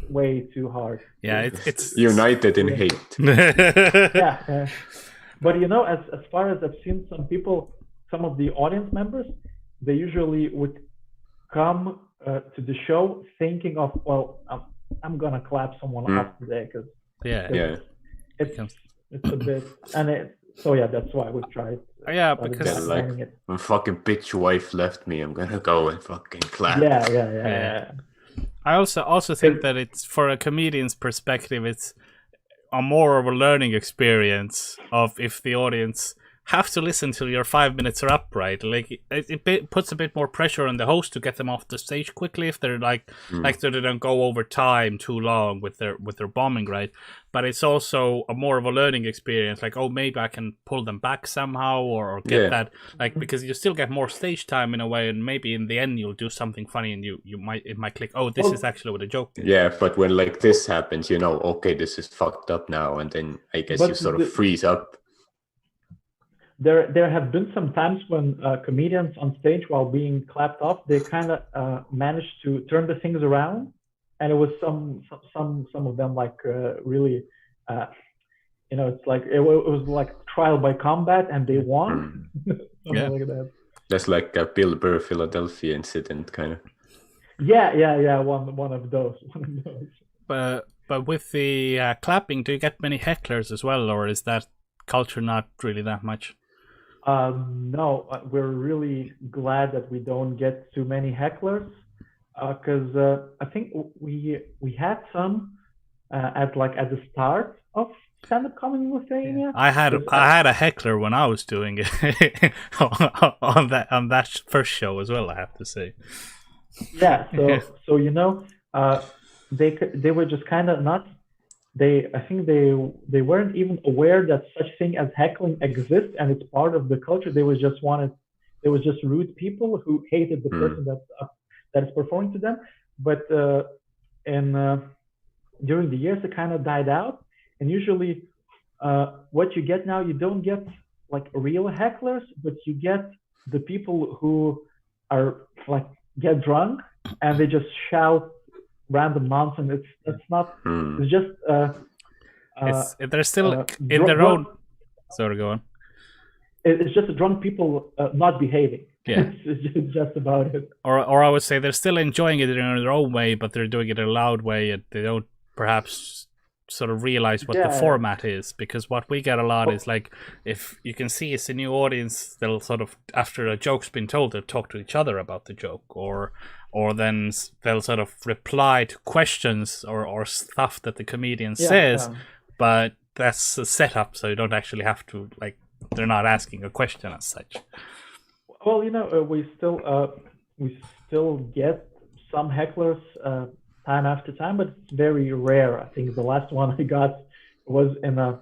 way too hard. Yeah, it's united in hate. Yeah, but as far as I've seen, some of the audience members, they usually would come to the show thinking of, well, I'm gonna clap someone off today because it's a bit, and that's why we tried. Because my fucking bitch wife left me, I'm gonna go and fucking clap. Yeah. I also think that it's, for a comedian's perspective, it's a more of a learning experience of if the audience have to listen till your 5 minutes are up, right? Like it puts a bit more pressure on the host to get them off the stage quickly if they're like they don't go over time too long with their bombing, right? But it's also a more of a learning experience, like, oh, maybe I can pull them back somehow or get that, like, because you still get more stage time in a way, and maybe in the end you'll do something funny and it might click, oh, this is actually what a joke is. Yeah, but when like this happens, okay, this is fucked up now, and then I guess you sort of freeze up. There have been some times when comedians on stage, while being clapped off, they kind of managed to turn the things around, and it was some of them like really, it's like it was like trial by combat, and they won. Like that. That's like a Bill Burr Philadelphia incident, kind of. Yeah. One of those. But with the clapping, do you get many hecklers as well, or is that culture not really that much? No, we're really glad that we don't get too many hecklers, because I think we had some at the start of stand-up comedy in Lithuania. I had a heckler when I was doing it on that first show as well, I have to say. Yeah, so they were just kind of not. I think they weren't even aware that such thing as heckling exists and it's part of the culture. They was just rude people who hated the person that is performing to them. But during the years it kind of died out, and usually what you get now, you don't get like real hecklers, but you get the people who are like get drunk and they just shout random nonsense. It's not. It's just. They're still in their own. Sorry, go on. It's just drunk people not behaving. Yeah, it's just about it. Or I would say they're still enjoying it in their own way, but they're doing it in a loud way, and they don't perhaps sort of realize what the format is. Because what we get a lot is like, if you can see it's a new audience, they'll sort of, after a joke's been told, they'll talk to each other about the joke, or then they'll sort of reply to questions or stuff that the comedian says, but that's a setup, so you don't actually have to, like, they're not asking a question as such. Well, we still get some hecklers time after time, but it's very rare. I think the last one I got was in a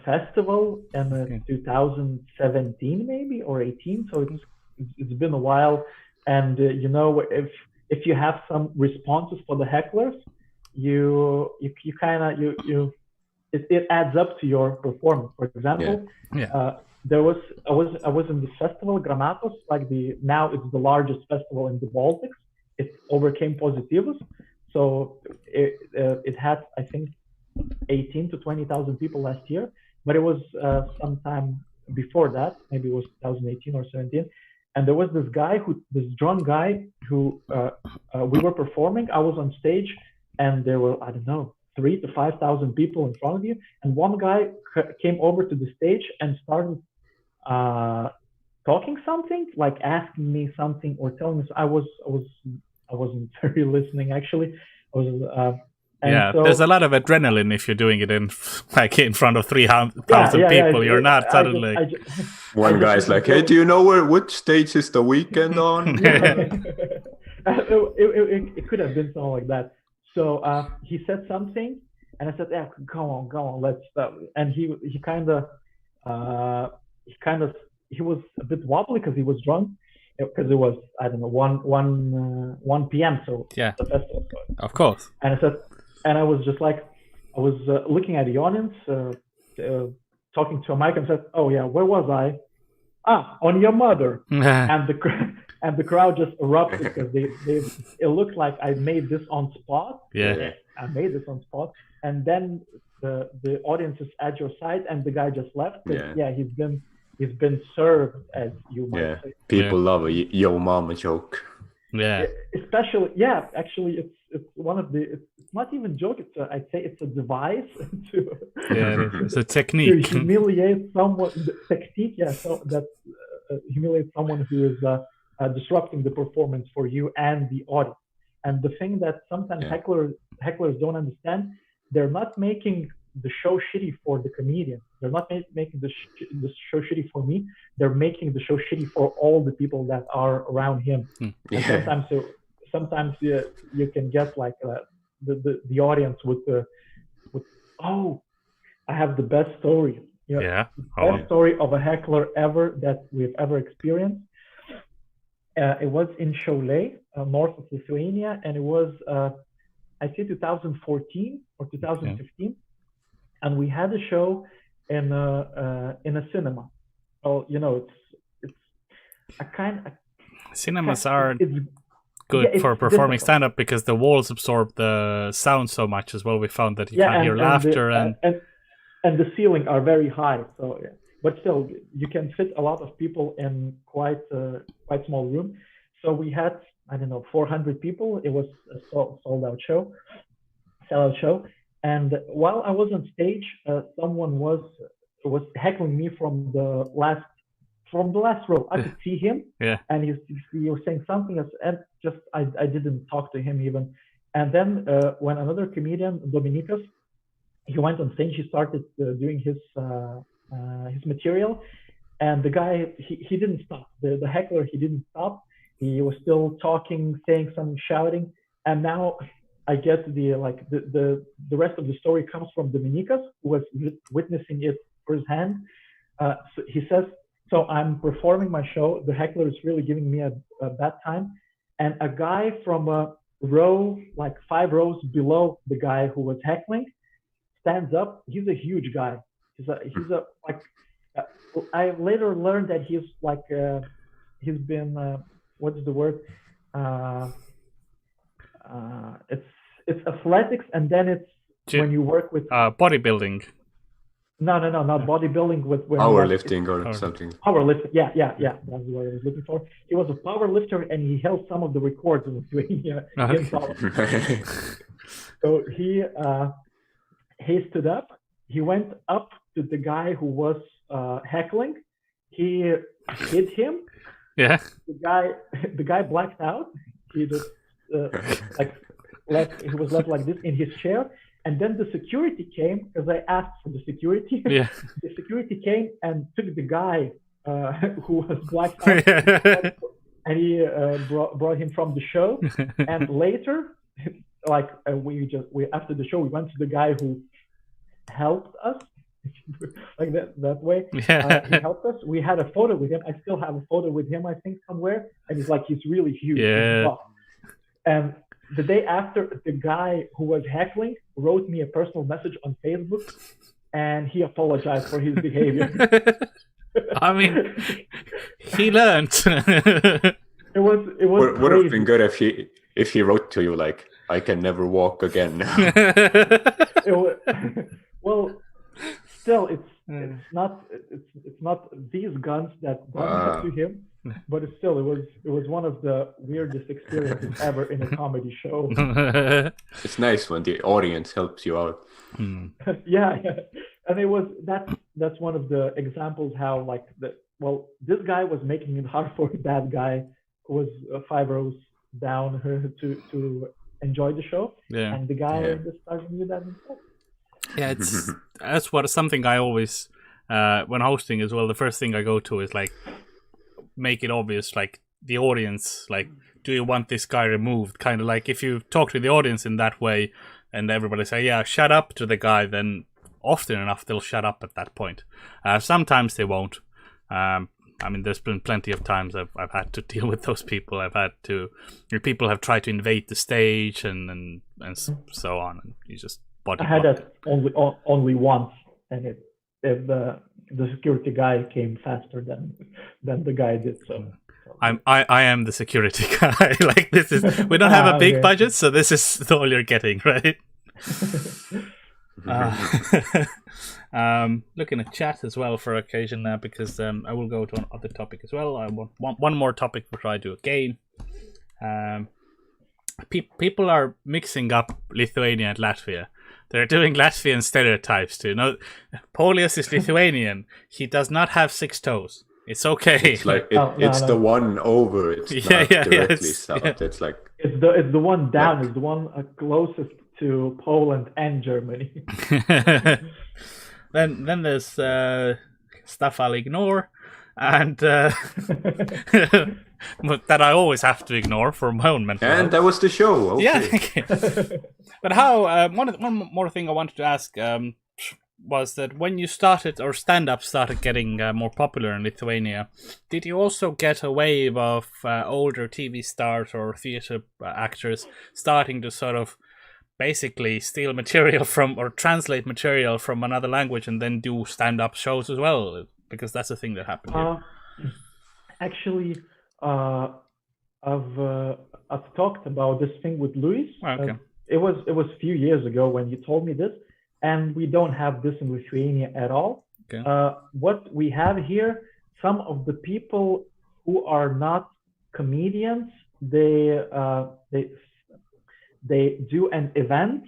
festival in 2017 maybe or 18, so it's been a while. And if you have some responses for the hecklers, it adds up to your performance. For example, I was in this festival, Gramatos, now it's the largest festival in the Baltics. It overcame Positivus, so it had, I think, 18 to 20,000 people last year, but it was sometime before that, maybe it was 2018 or 17, and there was this drunk guy who we were performing. I was on stage, and there were, I don't know, 3,000 to 5,000 people in front of you, and one guy came over to the stage and started talking something, like asking me something or telling me. I wasn't very listening, actually. There's a lot of adrenaline if you're doing it in front of 3,000 people. You're not suddenly. One guy's like, "Hey, do you know which stage is The Weeknd on?" It could have been something like that. So he said something, and I said, "Yeah, go on, let's start." And he was a bit wobbly because he was drunk. Because it was, I don't know, 1 p.m. So yeah, the festival started. Of course. And I was just like, I was looking at the audience, talking to a mic, and said, "Oh yeah, where was I? On your mother." and the crowd just erupted because it looked like I made this on spot. Yeah. I made this on spot, and then the audience is at your side, and the guy just left. Yeah, he's been served, as you might say. People love a yo mama joke. Yeah. Especially, actually, it's one of the. It's not even joke. I'd say it's a device it's a technique to humiliate someone. The technique, so that humiliates someone who is disrupting the performance for you and the audience. And the thing that sometimes hecklers don't understand, they're not making the show shitty for the comedian. They're not making the show shitty for me. They're making the show shitty for all the people that are around him. And sometimes you can get like the audience with I have the best story. Best story of a heckler ever that we've ever experienced. It was in Šiauliai, north of Lithuania, and it was I think 2014 or 2015. And we had a show in a cinema. Well, it's a kind of... Cinemas are good for performing stand-up because the walls absorb the sound so much as well. We found that you can't hear laughter and the ceiling are very high. So, but still, you can fit a lot of people in quite small room. So we had, I don't know, 400 people. It was a sold-out show. Sellout show. And while I was on stage, someone was heckling me from the last row. I could see him, and he was saying something, and just I didn't talk to him even. And then when another comedian, Dominikas, he went on stage, he started doing his material, and the guy he didn't stop. The heckler, he didn't stop. He was still talking, saying some shouting, and now I get the rest of the story comes from Dominikas, who was witnessing it firsthand. So he says, "So I'm performing my show. The heckler is really giving me a bad time." And a guy from a row, like 5 rows below the guy who was heckling, stands up. He's a huge guy. I later learned that he's been what's the word? It's athletics, and then it's when you work with bodybuilding. No, not bodybuilding. With powerlifting or something. Powerlifting, yeah. That's what I was looking for. He was a powerlifter, and he held some of the records in Lithuania. So he stood up. He went up to the guy who was heckling. He hit him. Yeah. The guy blacked out. He just he was left like this in his chair. And then the security came, because I asked for the security. Yeah. The security came and took the guy who was blacked out, and he brought him from the show. And later, we after the show, we went to the guy who helped us, like that way. Yeah. He helped us. We had a photo with him. I still have a photo with him, I think, somewhere. And he's really huge. Yeah. And the day after, the guy who was heckling wrote me a personal message on Facebook, and he apologized for his behavior. I mean, he learned. It was would have been good if he wrote to you like, "I can never walk again now." Well, still, it's not these guns that done that to him, but it was one of the weirdest experiences ever in a comedy show. It's nice when the audience helps you out. Yeah, and that's one of the examples how like this guy was making it hard for that guy who was 5 rows down to enjoy the show, and the guy just started knew that himself. Yeah, that's something I always when hosting as well. The first thing I go to is like make it obvious, like the audience, like, do you want this guy removed? Kind of like if you talk to the audience in that way, and everybody say, "Yeah, shut up" to the guy, then often enough they'll shut up at that point. Sometimes they won't. I mean, there's been plenty of times I've had to deal with those people. People have tried to invade the stage and so on, and you just body. I had that only once, and the security guy came faster than the guy did. So I am the security guy. Like we don't have a big budget, so this is all you're getting, right? Looking at chat as well for occasion now, because I will go to another topic as well. I want one more topic before I do a game. People are mixing up Lithuania and Latvia. They're doing Latvian stereotypes too. No, Paulius is Lithuanian. He does not have 6 toes. It's okay. It's like it's the one over. It's not directly south. Yeah. It's like it's the one down. It's the one closest to Poland and Germany. Then there's stuff I'll ignore, and that I always have to ignore for my own mental health. And that was the show. Okay. Yeah. Okay. But how? One more thing I wanted to ask was that when you started, or stand-up started getting more popular in Lithuania, did you also get a wave of older TV stars or theater actors starting to sort of basically steal material from, or translate material from another language and then do stand-up shows as well? Because that's a thing that happened here. Actually, I've talked about this thing with Luis. Okay. It was a few years ago when you told me this, and we don't have this in Lithuania at all. Okay. What we have here, some of the people who are not comedians, they do an event,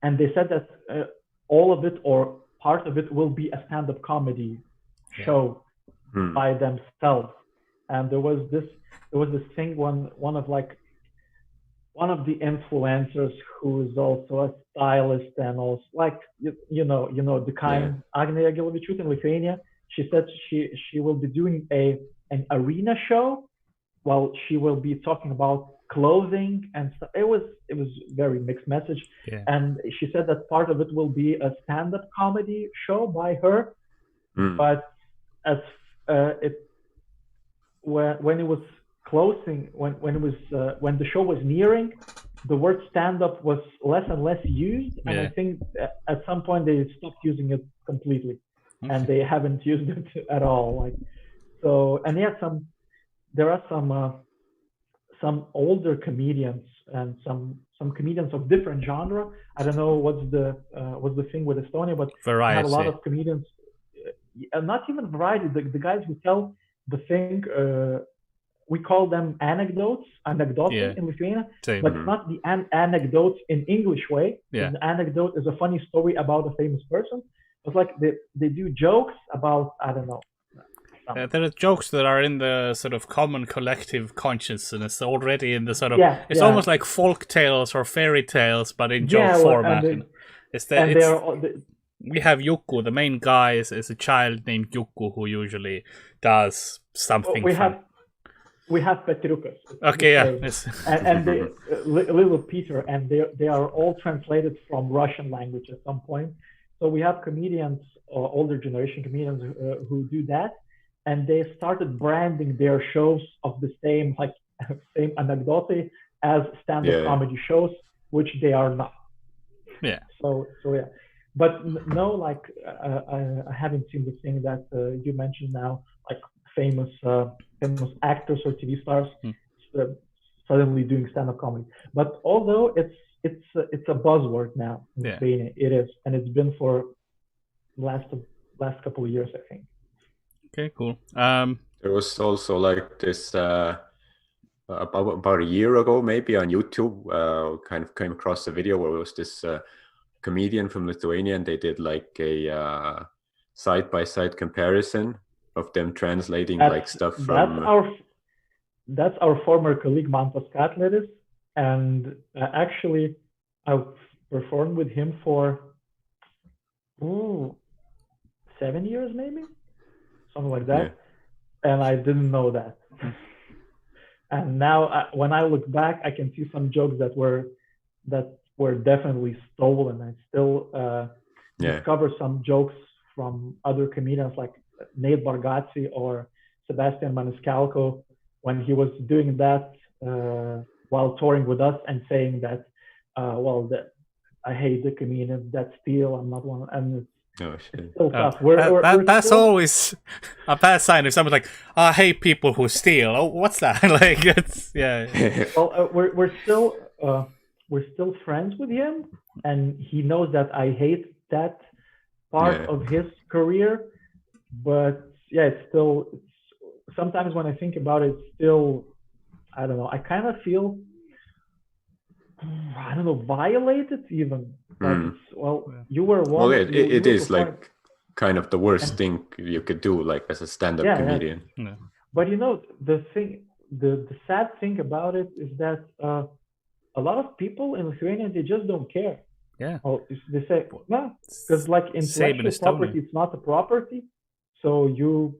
and they said that all of it or part of it will be a stand-up comedy show by themselves. And there was this thing, one of the influencers who is also a stylist and also like you know the kind Agnė Gilavičiūtė in Lithuania. She said she will be doing an arena show while she will be talking about clothing and stuff. It was very mixed message. Yeah. And she said that part of it will be a stand-up comedy show by her, but as when it was closing, when the show was nearing, the word stand-up was less and less used, and I think at some point they stopped using it completely, and they haven't used it at all. Like so, and there are some older comedians and some comedians of different genre. I don't know what's the thing with Estonia, but variety. We have a lot of comedians, not even variety. The guys who tell the thing. We call them anecdotes in Lithuania, but not the anecdotes in English way. Yeah. An anecdote is a funny story about a famous person. It's like they do jokes about, I don't know. There are jokes that are in the sort of common collective consciousness already in the sort of, it's almost like folk tales or fairy tales, but in joke format. We have Jukku, the main guy is a child named Jukku who usually does something We have Petrukas. Okay, yeah. and they, little Peter, and they are all translated from Russian language at some point. So we have comedians, older generation comedians who do that, and they started branding their shows of the same anecdote as stand-up comedy shows, which they are not. Yeah. So yeah. But no, like I haven't seen the thing that you mentioned now, like famous actors or TV stars uh, suddenly doing stand-up comedy. But although it's a buzzword now in Lithuania, it is, and it's been for last couple of years, I think. Okay, cool. There was also like this about a year ago, maybe on YouTube, kind of came across a video where it was this comedian from Lithuania, and they did like a side-by-side comparison of them translating like stuff from. That's our former colleague Mantas Katleris, and actually, I've performed with him for 7 years, maybe something like that, and I didn't know that. And now, when I look back, I can see some jokes that were definitely stolen. I still discover some jokes from other comedians like Nate Bargatze or Sebastian Maniscalco when he was doing that while touring with us and saying that, I hate the comedians that steal. I'm not one. And it's still tough. That's always a bad sign if someone's like, I hate people who steal. Oh, what's that? Like, it's Well, we're still friends with him, and he knows that I hate that part of his career. But it's still. Sometimes when I think about it, still, I don't know. I kind of feel, I don't know, violated even. Like you were one. Well, it is like kind of the worst thing you could do, like as a stand-up comedian. Yeah. But the sad thing about it is that a lot of people in Lithuania, they just don't care. Yeah. They say, no, because like intellectual property, it's not a property, so you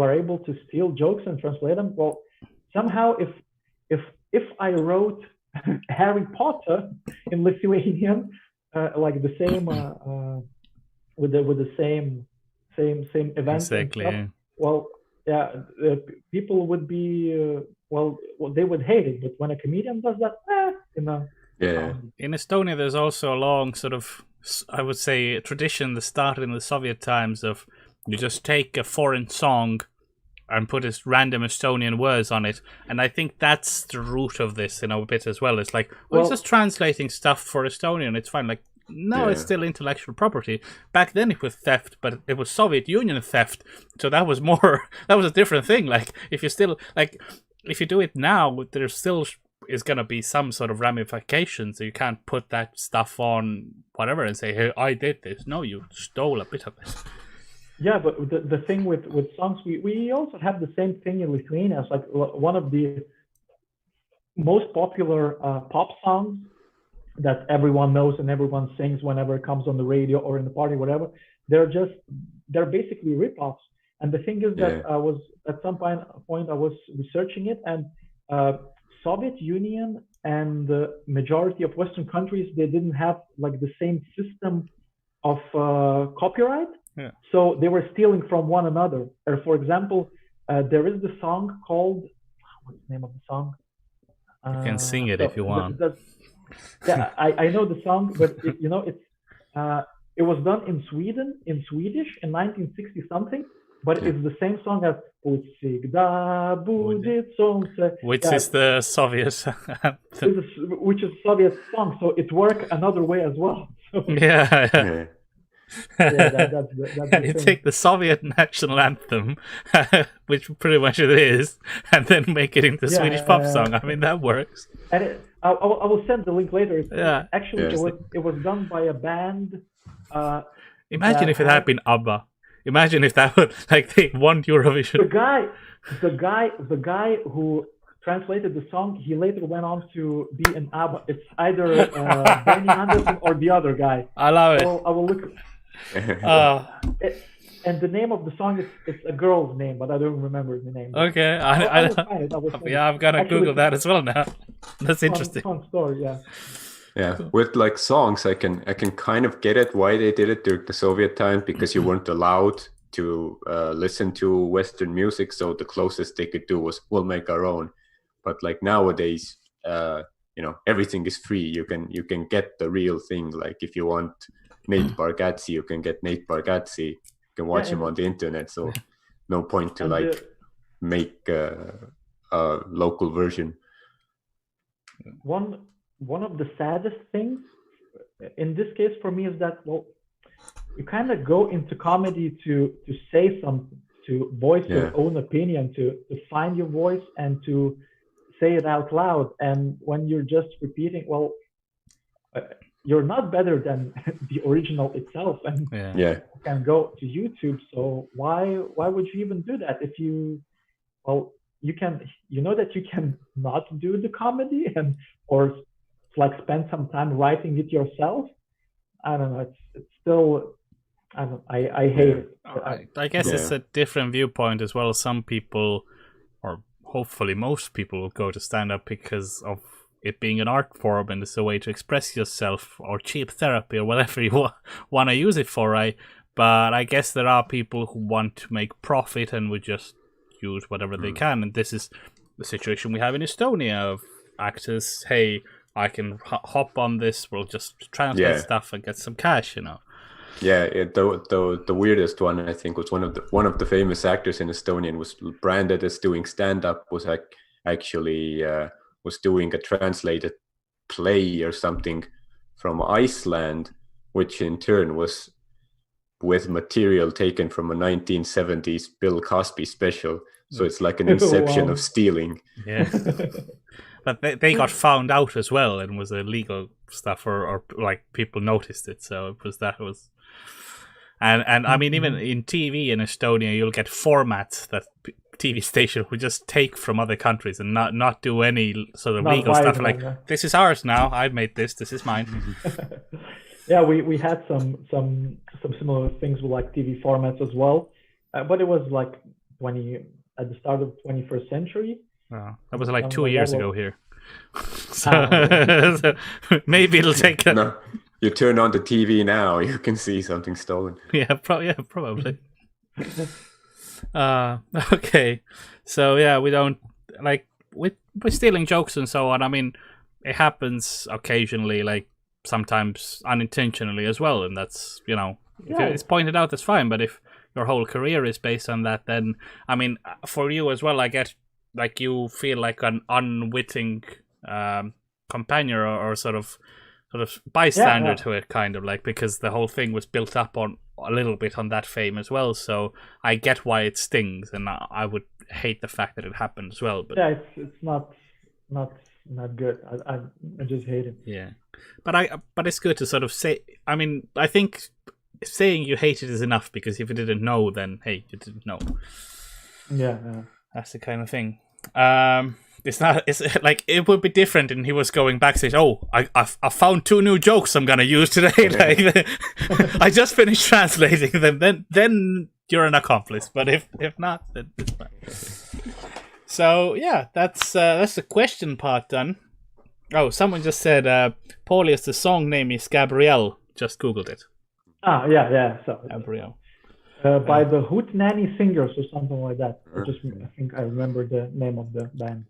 are able to steal jokes and translate them. Well, somehow, if I wrote Harry Potter in Lithuanian, like the same with the same events. Exactly. And stuff, well, people would be they would hate it. But when a comedian does that, In Estonia, there's also a long sort of, I would say, tradition that started in the Soviet times of you just take a foreign song and put this random Estonian words on it. And I think that's the root of this, a bit as well. It's like, it's just translating stuff for Estonian. It's fine. Like, no, it's still intellectual property. Back then it was theft, but it was Soviet Union theft. So that was a different thing. Like, if you do it now, there still is going to be some sort of ramifications. So you can't put that stuff on whatever and say, hey, I did this. No, you stole a bit of it. Yeah, but the thing with songs, we also have the same thing in Lithuania. It's like one of the most popular pop songs that everyone knows and everyone sings whenever it comes on the radio or in the party, whatever. They're basically rip-offs. And the thing is that I was at some point I was researching it, and Soviet Union and the majority of Western countries, they didn't have like the same system of copyright. Yeah. So they were stealing from one another. Or for example, there is the song called, what's the name of the song? You can sing it if you want. I know the song, but it was done in Swedish in 1960 something, but it's the same song as which is the Soviet anthem. Which is Soviet song, so it worked another way as well. So, and you take the Soviet national anthem, which pretty much it is, and then make it into Swedish pop song. I mean, that works. And I will send the link later. Actually, it was done by a band. Imagine if it had been ABBA. Imagine if that would they won Eurovision. The guy who translated the song, he later went on to be in ABBA. It's either Benny Anderson or the other guy. I love it. I will look. And the name of the song is a girl's name, but I don't remember the name. Okay, I'm gonna Google that as well now. That's interesting. Fun story, yeah. Yeah, with like songs, I can kind of get it why they did it during the Soviet time, because you weren't allowed to listen to Western music, so the closest they could do was we'll make our own. But like nowadays, everything is free. You can get the real thing. Like if you want Nate Bargatze, you can get Nate Bargatze. You can watch him on the internet. So no point to make a local version. One of the saddest things in this case for me is that, well, you kind of go into comedy to say something, to voice your own opinion, to find your voice and to say it out loud. And when you're just repeating, well, you're not better than the original itself, and you can go to YouTube. So why would you even do that if you, well, you can, you know that you can not do the comedy or like spend some time writing it yourself. I don't know. It's still, I hate it. I guess it's a different viewpoint as well. Some people, or hopefully most people, will go to stand-up because of it being an art form and it's a way to express yourself, or cheap therapy, or whatever you want to use it for, right? But I guess there are people who want to make profit and would just use whatever they can. And this is the situation we have in Estonia of actors. Hey, I can hop on this. We'll just translate stuff and get some cash, you know. Yeah, the weirdest one, I think, was one of the famous actors in Estonian was branded as doing stand-up, was actually was doing a translated play or something from Iceland, which in turn was with material taken from a 1970s Bill Cosby special. So it's like an inception of stealing. Yeah. But they got found out as well, and was illegal stuff, or like people noticed it. So it was and I mean, even in TV in Estonia, you'll get formats that TV station would just take from other countries and not do any sort of legal stuff. Like, this is ours now. I made this. This is mine. Yeah, we had some similar things with like TV formats as well, but it was like at the start of 21st century. Oh, that was like 2 years ago here. So maybe it'll take No, you turn on the TV now, you can see something stolen. Yeah, probably. Okay, so yeah, we don't like with stealing jokes and so on. I mean, it happens occasionally, like sometimes unintentionally as well, and that's, you know, if it's pointed out, that's fine. But if your whole career is based on that, then I mean, for you as well, I get like you feel like an unwitting companion or sort of bystander to it, kind of like, because the whole thing was built up on a little bit on that fame as well. So I get why it stings, and I would hate the fact that it happened as well. But it's not good. I just hate it. Yeah, but it's good to sort of say. I mean, I think saying you hate it is enough, because if you didn't know, then hey, you didn't know. Yeah. That's the kind of thing. It's like it would be different, and he was going backstage. Oh, I found 2 new jokes I'm gonna use today. Like, I just finished translating them. Then you're an accomplice. But if not, then it's fine. So yeah, that's the question part done. Oh, someone just said Paulius, the song name is Gabrielle. Just googled it. Yeah. So Gabrielle. By the Hoot Nanny Singers or something like that. I think I remember the name of the band.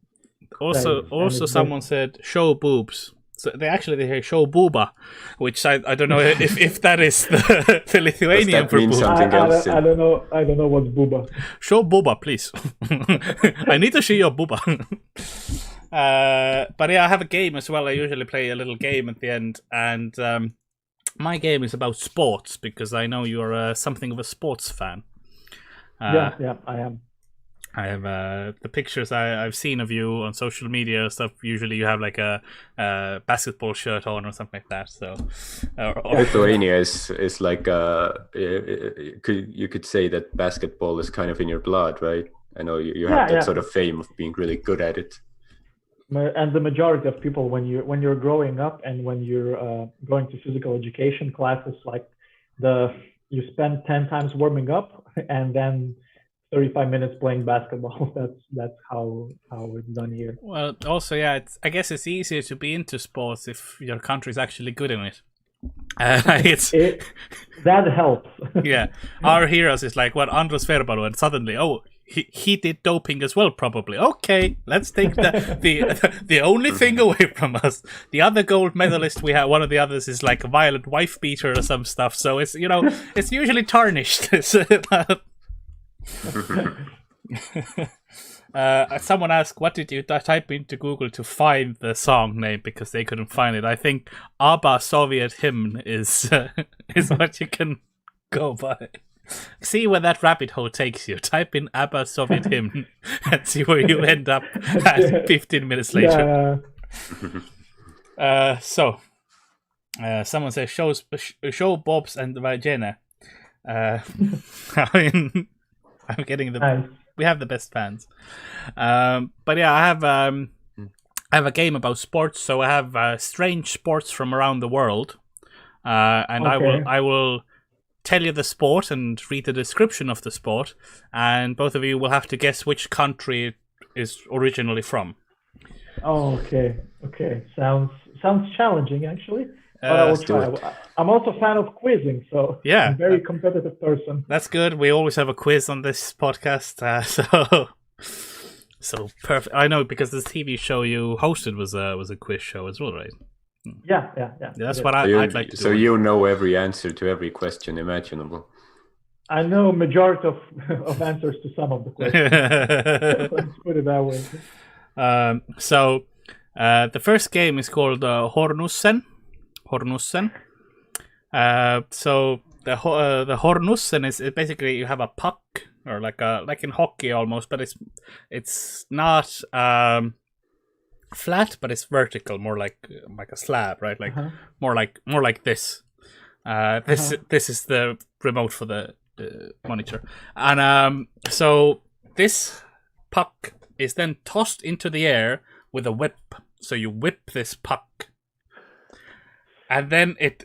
Also, someone said show boobs. So they say show booba, which I don't know if that is the Lithuanian for boob. I don't know what's booba. Show booba, please. I need to see your booba. But yeah, I have a game as well. I usually play a little game at the end, and my game is about sports, because I know you're something of a sports fan. Yeah, I am. I have the pictures I've seen of you on social media stuff. Usually you have like a basketball shirt on or something like that. So Lithuania is like you could say that basketball is kind of in your blood, right? I know you have that sort of fame of being really good at it. And the majority of people, when you're growing up and when you're going to physical education classes, like you spend 10 times warming up and then 35 minutes playing basketball. That's how it's done here. Well, also, yeah, I guess it's easier to be into sports if your country's actually good in it. That helps. Yeah, our heroes is like Andros Verbalu, and suddenly, he did doping as well, probably. Okay, let's take the only thing away from us. The other gold medalist we have, one of the others is like a violent wife beater or some stuff. So it's it's usually tarnished. Someone asked, what did you type into Google to find the song name, because they couldn't find it. I think ABBA Soviet Hymn is what you can go by. See where that rabbit hole takes you. Type in ABBA Soviet Hymn and see where you end up at 15 minutes later. Yeah. Someone says, show Bob's and Vagina. I mean, I'm getting the... Nice. We have the best fans. But yeah, I have a game about sports. So I have strange sports from around the world. And okay. I will tell you the sport and read the description of the sport, and both of you will have to guess which country it is originally from. Oh, okay. Sounds challenging, actually. But I will try. I'm also a fan of quizzing, so yeah, I'm a very competitive person. That's good. We always have a quiz on this podcast, so perfect. I know, because this TV show you hosted was a quiz show as well, right? Yeah. That's what I'd like to do. So you know every answer to every question imaginable. I know majority of answers to some of the questions. Let's put it that way. So the first game is called Hornussen. So the Hornussen is basically, you have a puck, or like in hockey almost, but it's not flat, but it's vertical, more like a slab, right? Like more like this. This is the remote for the monitor, and so this puck is then tossed into the air with a whip. So you whip this puck, and then it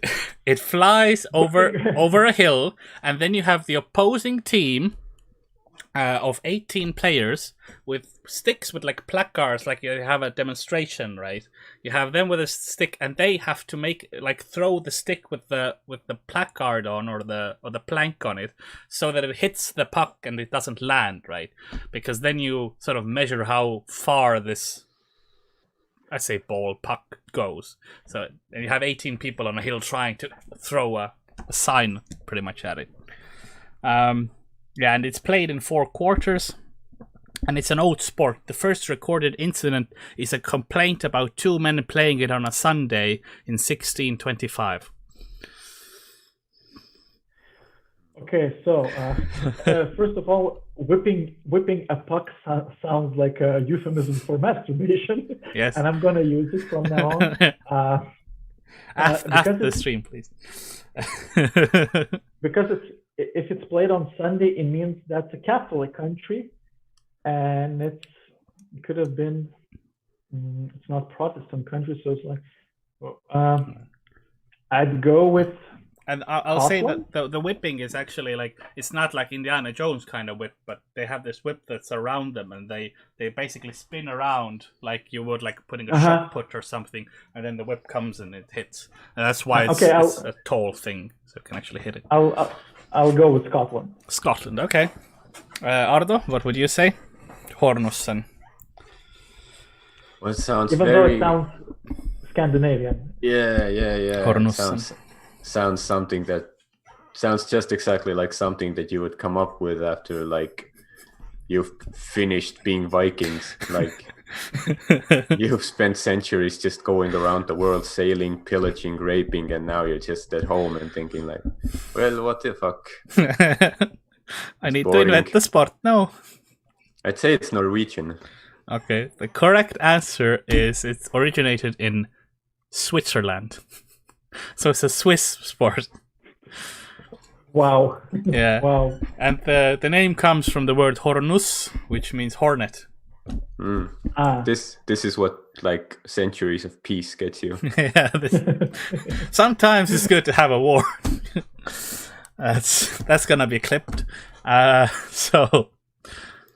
flies over a hill, and then you have the opposing team of 18 players with sticks with like placards, like you have a demonstration, right? You have them with a stick, and they have to throw the stick with the placard on, or the plank on it, so that it hits the puck and it doesn't land, right? Because then you sort of measure how far this, I say, ball puck goes. So and you have 18 people on a hill trying to throw a sign pretty much at it. Yeah, and it's played in 4 quarters, and it's an old sport. The first recorded incident is a complaint about 2 men playing it on a Sunday in 1625. Okay, so first of all, whipping a puck sounds like a euphemism for masturbation. Yes. And I'm going to use it from now on. After the stream, please. Because if it's played on Sunday, it means that's a Catholic country, and it could have been, it's not Protestant country, so it's like, I'd go with. And I'll say that the whipping is actually like, it's not like Indiana Jones kind of whip, but they have this whip that's around them, and they basically spin around like you would like putting a shot put or something, and then the whip comes and it hits. And that's why it's a tall thing, so it can actually hit it. I'll go with Scotland. Scotland, okay. Ardo, what would you say? Hornussen. Well, it sounds Even though it sounds Scandinavian. Yeah. Hornussen. Sounds something that sounds just exactly like something that you would come up with after like you've finished being Vikings. Like you've spent centuries just going around the world, sailing, pillaging, raping, and now you're just at home and thinking like, well, what the fuck? I need to invent the sport now. I'd say it's Norwegian. Okay, the correct answer is it's originated in Switzerland. So it's a Swiss sport. Wow. Yeah. Wow. And the name comes from the word hornus, which means hornet. This is what like centuries of peace gets you. Yeah. Sometimes it's good to have a war. That's gonna be clipped. So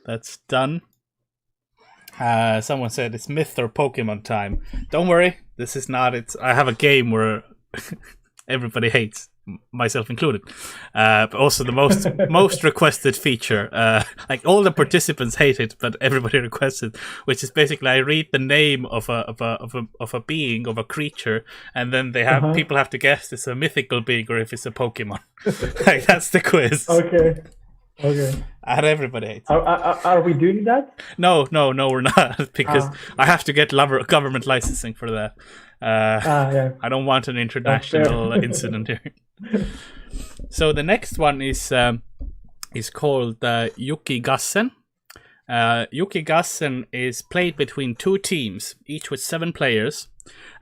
that's done. Someone said it's myth or Pokemon time. Don't worry, this is not. I have a game where everybody hates myself included. But also the most requested feature. Like all the participants hate it, but everybody requests it, which is basically I read the name of a being, of a creature, and then they have people have to guess if it's a mythical being or if it's a Pokemon. Like that's the quiz. Okay. And everybody hates it. Are we doing that? No, we're not, because I have to get government licensing for that. Yeah. I don't want an international incident here. So the next one is called Juhigassen. Juhigassen is played between two teams, each with 7 players,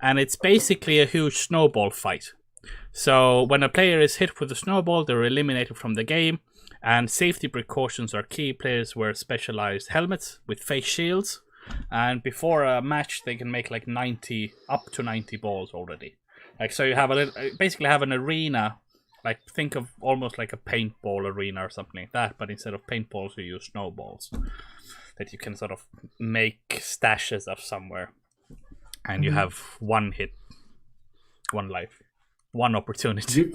and it's basically a huge snowball fight. So when a player is hit with a snowball, they're eliminated from the game. And safety precautions are key. Players wear specialized helmets with face shields. And before a match, they can make like up to 90 balls already. Like, so you have basically have an arena. Like, think of almost like a paintball arena or something like that. But instead of paintballs, you use snowballs that you can sort of make stashes of somewhere. And you have one hit, one life, one opportunity.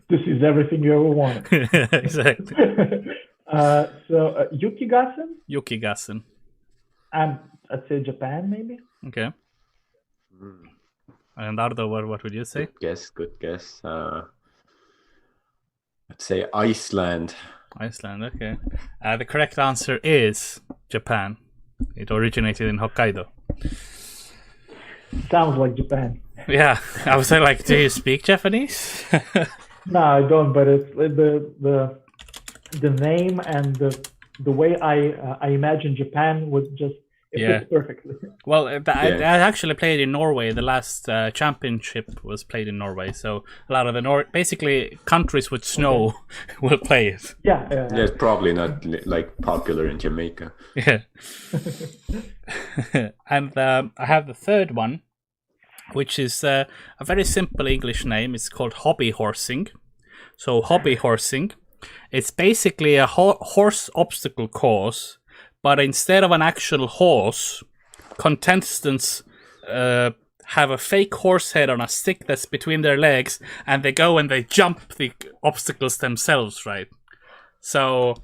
This is everything you ever wanted. Exactly. So Juhigassen. I'd say Japan, maybe. Okay. And Ardo, what would you say? Good guess. I'd say Iceland. Iceland, okay. The correct answer is Japan. It originated in Hokkaido. Sounds like Japan. Yeah, I was like, do you speak Japanese? No, I don't. But it's the name and the way I imagine Japan would just fits perfectly. Well, I actually played in Norway. The last championship was played in Norway, so a lot of the basically countries with snow will play it. Yeah, it's probably not like popular in Jamaica. Yeah. And I have the third one, which is a very simple English name. It's called hobby horsing. So hobby horsing, it's basically a horse obstacle course, but instead of an actual horse, contestants have a fake horse head on a stick that's between their legs, and they go and they jump the obstacles themselves, right? So,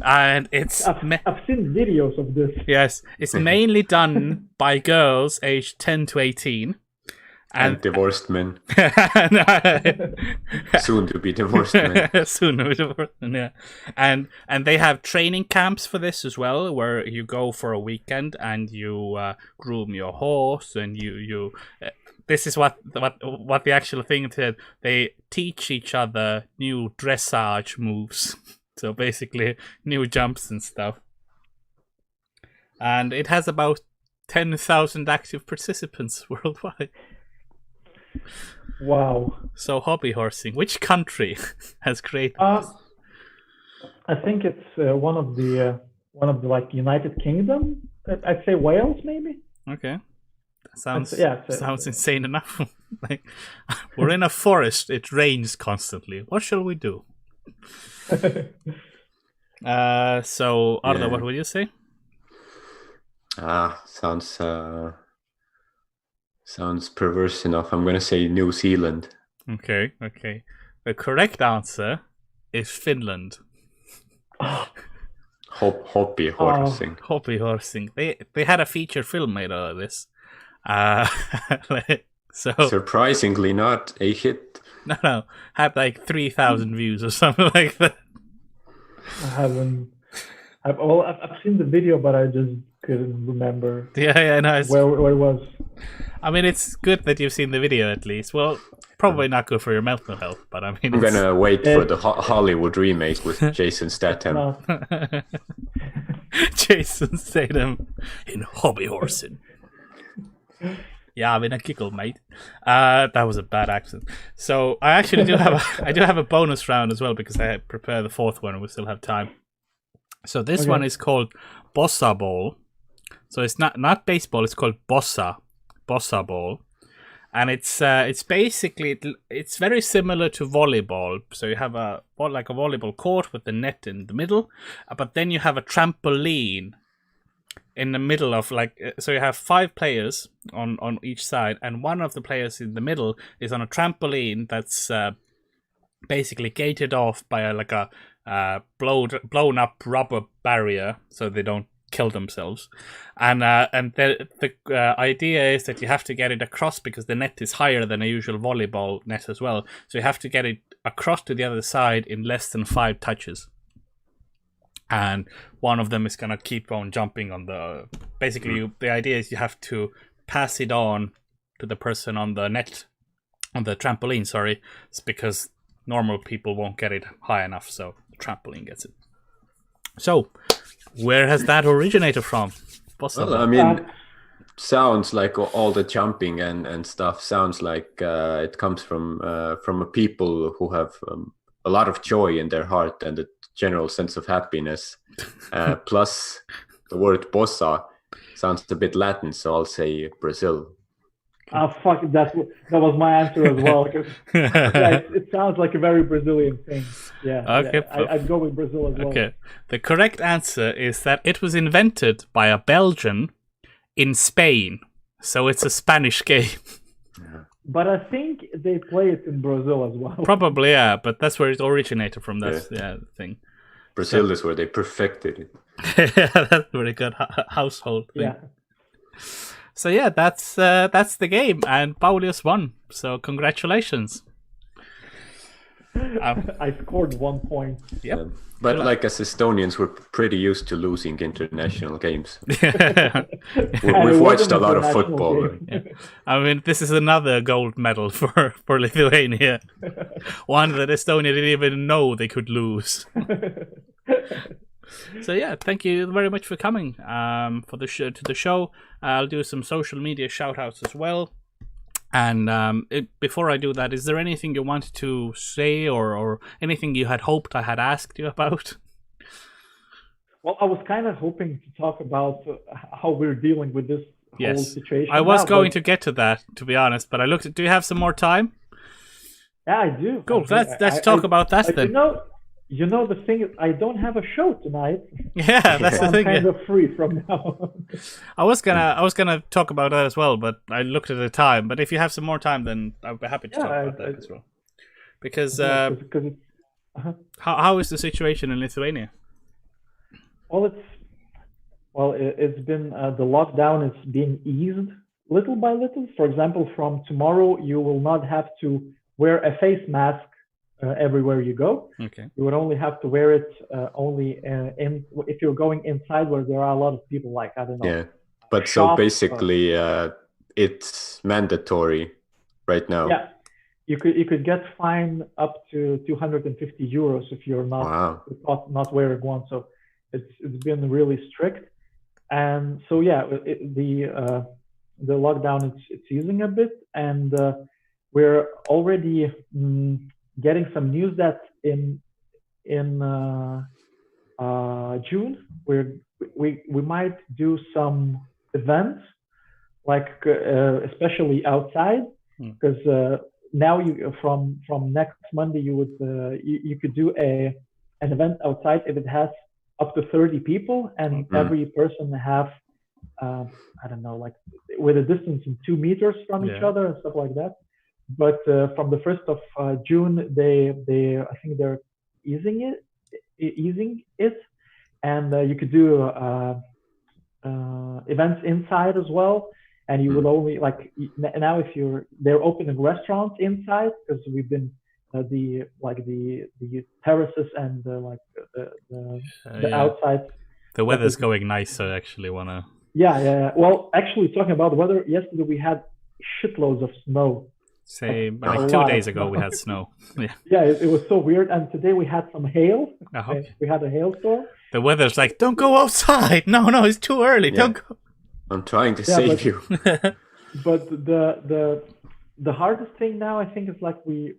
and it's... I've seen videos of this. Yes, it's mainly done by girls aged 10 to 18. And divorced men. Soon to be divorced men. Soon to be divorced men, yeah. And they have training camps for this as well, where you go for a weekend and you groom your horse, and you this is what the actual thing said. They teach each other new dressage moves. So basically new jumps and stuff. And it has about 10,000 active participants worldwide. Wow. So hobby horsing. Which country has created this? I think it's one of the like United Kingdom. I'd say Wales, maybe. Okay. That sounds insane enough. Like, we're in a forest. It rains constantly. What shall we do? So Ardo, what would you say? Sounds perverse enough. I'm going to say New Zealand. Okay. The correct answer is Finland. Hobby horsing. Wow. Hobby horsing. They had a feature film made out of this. So surprisingly not a hit. No. Had like 3,000 views or something like that. I haven't. I've seen the video, but I just couldn't remember. Yeah, no. Where it was. I mean, it's good that you've seen the video at least. Well, probably not good for your mental health, but I mean, I'm gonna wait for the Hollywood remake with Jason Statham. Jason Statham in hobby horsing. Yeah, I'm in a giggle, mate. That was a bad accent. So I actually do have a bonus round as well, because I prepared the fourth one and we still have time. So this one is called Bossa Ball. So it's not baseball. It's called Bossa Ball, and it's basically it's very similar to volleyball. So you have a volleyball court with the net in the middle, but then you have a trampoline in the middle of so you have 5 players on each side, and one of the players in the middle is on a trampoline that's basically gated off by a blown up rubber barrier so they don't kill themselves, and the idea is that you have to get it across because the net is higher than a usual volleyball net as well, so you have to get it across to the other side in less than 5 touches, and one of them is gonna keep on jumping on the the idea is you have to pass it on to the person on the net, on the trampoline, sorry. It's because normal people won't get it high enough, so the trampoline gets it. So where has that originated from? Possibly. Well, I mean, sounds like all the jumping and stuff sounds like it comes from a people who have a lot of joy in their heart and a general sense of happiness. Plus, the word bossa sounds a bit Latin, so I'll say Brazil. Fuck, that was my answer as well. It sounds like a very Brazilian thing. Yeah. Okay. Yeah. I'd go with Brazil as well. Okay. The correct answer is that it was invented by a Belgian in Spain, so it's a Spanish game. But I think they play it in Brazil as well. Probably, yeah. But that's where it originated from. That's thing. Brazil is where they perfected it. That's a really good household thing. Yeah. So yeah, that's the game, and Paulius won. So congratulations. I scored 1 point. Yep. But as Estonians, we're pretty used to losing international games. We've watched a lot of football. Yeah. I mean, this is another gold medal for Lithuania. One that Estonia didn't even know they could lose. So yeah, thank you very much for coming to the show. I'll do some social media shout outs as well. And before I do that, is there anything you wanted to say or anything you had hoped I had asked you about? Well, I was kind of hoping to talk about how we're dealing with this whole situation. I was going to get to that, to be honest, but I looked at, do you have some more time? Yeah, I do. Cool, let's talk about that then. You know, the thing is, I don't have a show tonight. Yeah, that's the thing. I'm kind of free from now. I was gonna talk about that as well, but I looked at the time. But if you have some more time, then I'll be happy to talk about that as well. Because how is the situation in Lithuania? Well, it's been the lockdown is being eased little by little. For example, from tomorrow, you will not have to wear a face mask everywhere you go. Okay. You would only have to wear it if you're going inside where there are a lot of people, like, I don't know. Yeah, but so basically it's mandatory right now. Yeah, you could get fined up to 250 euros if you're not wearing one. So it's been really strict, and so yeah, the lockdown it's easing a bit, and we're already getting some news that in June we might do some events, like especially outside, because now from next Monday you could do an event outside if it has up to 30 people, and every person have I don't know, like with a distance of 2 meters from each other and stuff like that. But from the 1st of June, they I think they're easing it, and you could do events inside as well. And you would only, like, now if they're opening restaurants inside, because we've been the terraces and the outside. The weather's going nice, so I actually wanna. Yeah. Well, actually, talking about the weather, yesterday we had shitloads of snow. Like 2 days ago we had snow. Yeah, it was so weird. And today we had some hail. Okay. We had a hailstorm. The weather's like, don't go outside. No, it's too early. Don't go. I'm trying to save you. But the hardest thing now, I think, is like we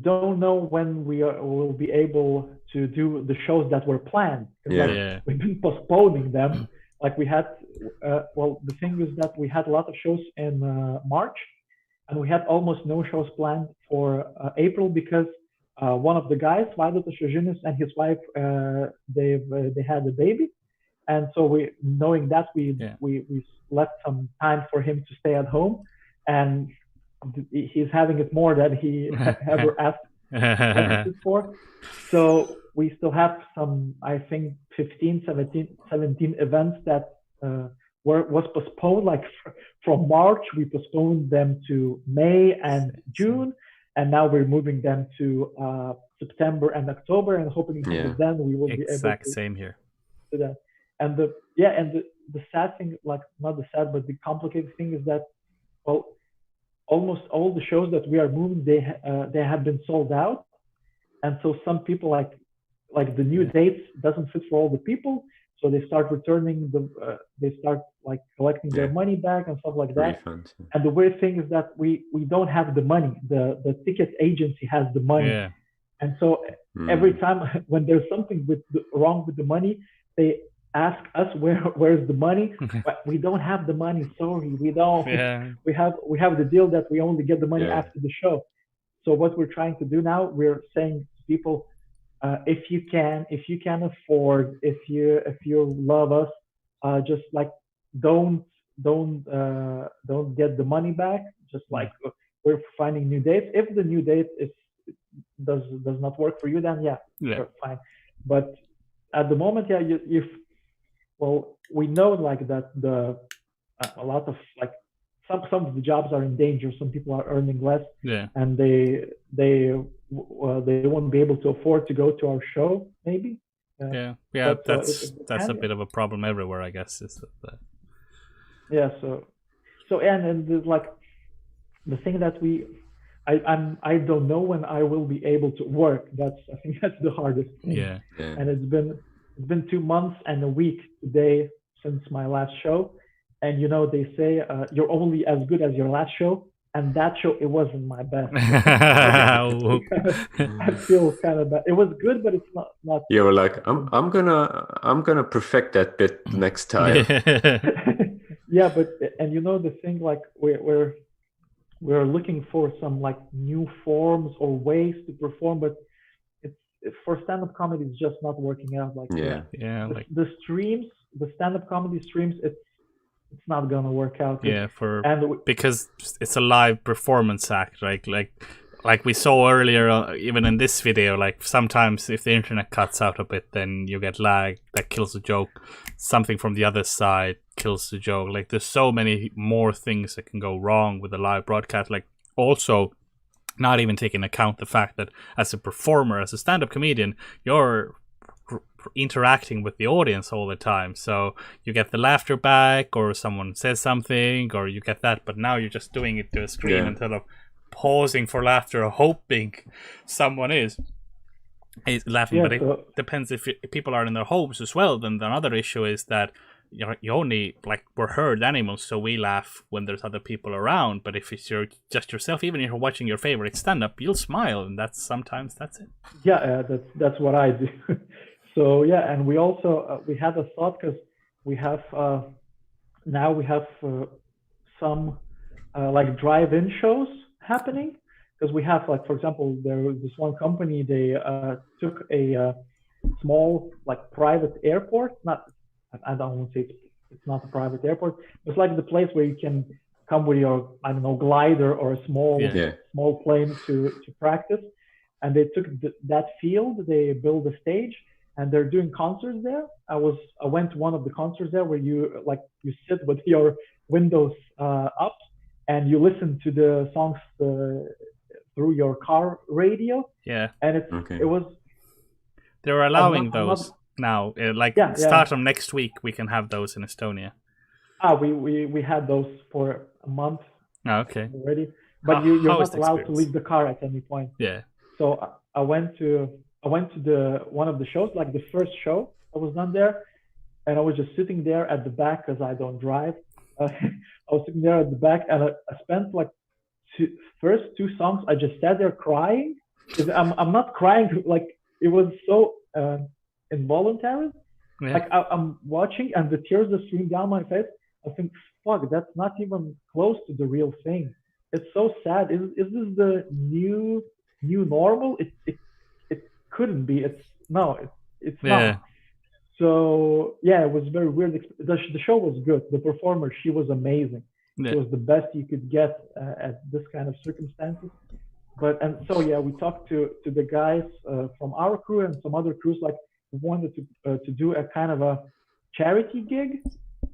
don't know when we'll be able to do the shows that were planned. We've been postponing them. Like we had, the thing is that we had a lot of shows in March. And we had almost no shows planned for April because one of the guys, Vaidotas Šiožinis, and his wife, they had a baby, and so knowing that we left some time for him to stay at home, and he's having it more than he ever asked for. So we still have some, I think, 17 events that was postponed. Like from March, we postponed them to May and June, and now we're moving them to September and October, and hoping then we will be able to. Exact same here. Do that. And the sad thing, like not the sad, but the complicated thing is that, well, almost all the shows that we are moving, they have been sold out, and so some people like the new dates doesn't fit for all the people, so they start returning they start like collecting their money back and stuff like that. Refunds. And the weird thing is that we don't have the money. The ticket agency has the money, and so every time when there's something wrong with the money, they ask us where's the money. But we don't have the money. Sorry, we don't. We have the deal that we only get the money after the show. So what we're trying to do now, we're saying to people, if you can afford, if you love us, just like don't get the money back. Just like we're finding new dates. If the new date does not work for you, then sure, fine. But at the moment, well, we know like that a lot of like some of the jobs are in danger. Some people are earning less, and they won't be able to afford to go to our show, maybe. But, that's a bit of a problem everywhere, I guess. Is that? Yeah. So and there's like the thing that I don't know when I will be able to work. I think that's the hardest thing. Yeah. And it's been 2 months and a week today since my last show, and they say you're only as good as your last show, and that show, it wasn't my best. I feel kind of bad. It was good, but it's not. You were like, I'm gonna perfect that bit next time. Yeah, but the thing, like we're looking for some like new forms or ways to perform, but for stand-up comedy, it's just not working out. Like the streams, the stand-up comedy streams, it's not gonna work out. Because it's a live performance act, right? Like we saw earlier, even in this video, like sometimes if the internet cuts out a bit, then you get lag that kills the joke. Something from the other side kills the joke. Like there's so many more things that can go wrong with a live broadcast. Like also, not even taking account the fact that as a performer, as a stand-up comedian, you're interacting with the audience all the time, so you get the laughter back, or someone says something, or you get that, but now you're just doing it to a screen instead of pausing for laughter or hoping someone is laughing. But it depends if people are in their homes as well. Then another issue is that you only, like, we're herd animals, so we laugh when there's other people around. But if it's just yourself, even if you're watching your favorite stand-up, you'll smile, and that's it. That's what I do. So and we also we had a thought, because we have now we have some like drive-in shows happening, because we have, like, for example, there was this one company, they took a small, like, private airport. I don't want to say it's not a private airport. It's like the place where you can come with your, I don't know, glider or a small plane to practice. And they took that field, they built a stage, and they're doing concerts there. I went to one of the concerts there where you sit with your windows up, and you listen to the songs through your car radio. Yeah. And it was. They're allowing those now. Start from next week, we can have those in Estonia. We had those for a month. Oh, okay. Already, but you're not allowed to leave the car at any point. Yeah. So I went to one of the shows, like the first show I was done there, and I was just sitting there at the back because I don't drive. I was sitting there at the back, and I spent like first 2 songs. I just sat there crying. I'm not crying, like, it was so involuntary. Yeah. Like I'm watching, and the tears just stream down my face. I think, fuck, that's not even close to the real thing. It's so sad. Is this the new normal? It couldn't be. It's not. So yeah, it was very weird. The show was good. The performer, she was amazing. Yeah. It was the best you could get at this kind of circumstances. And so yeah, we talked to the guys from our crew and some other crews, like we wanted to do a kind of a charity gig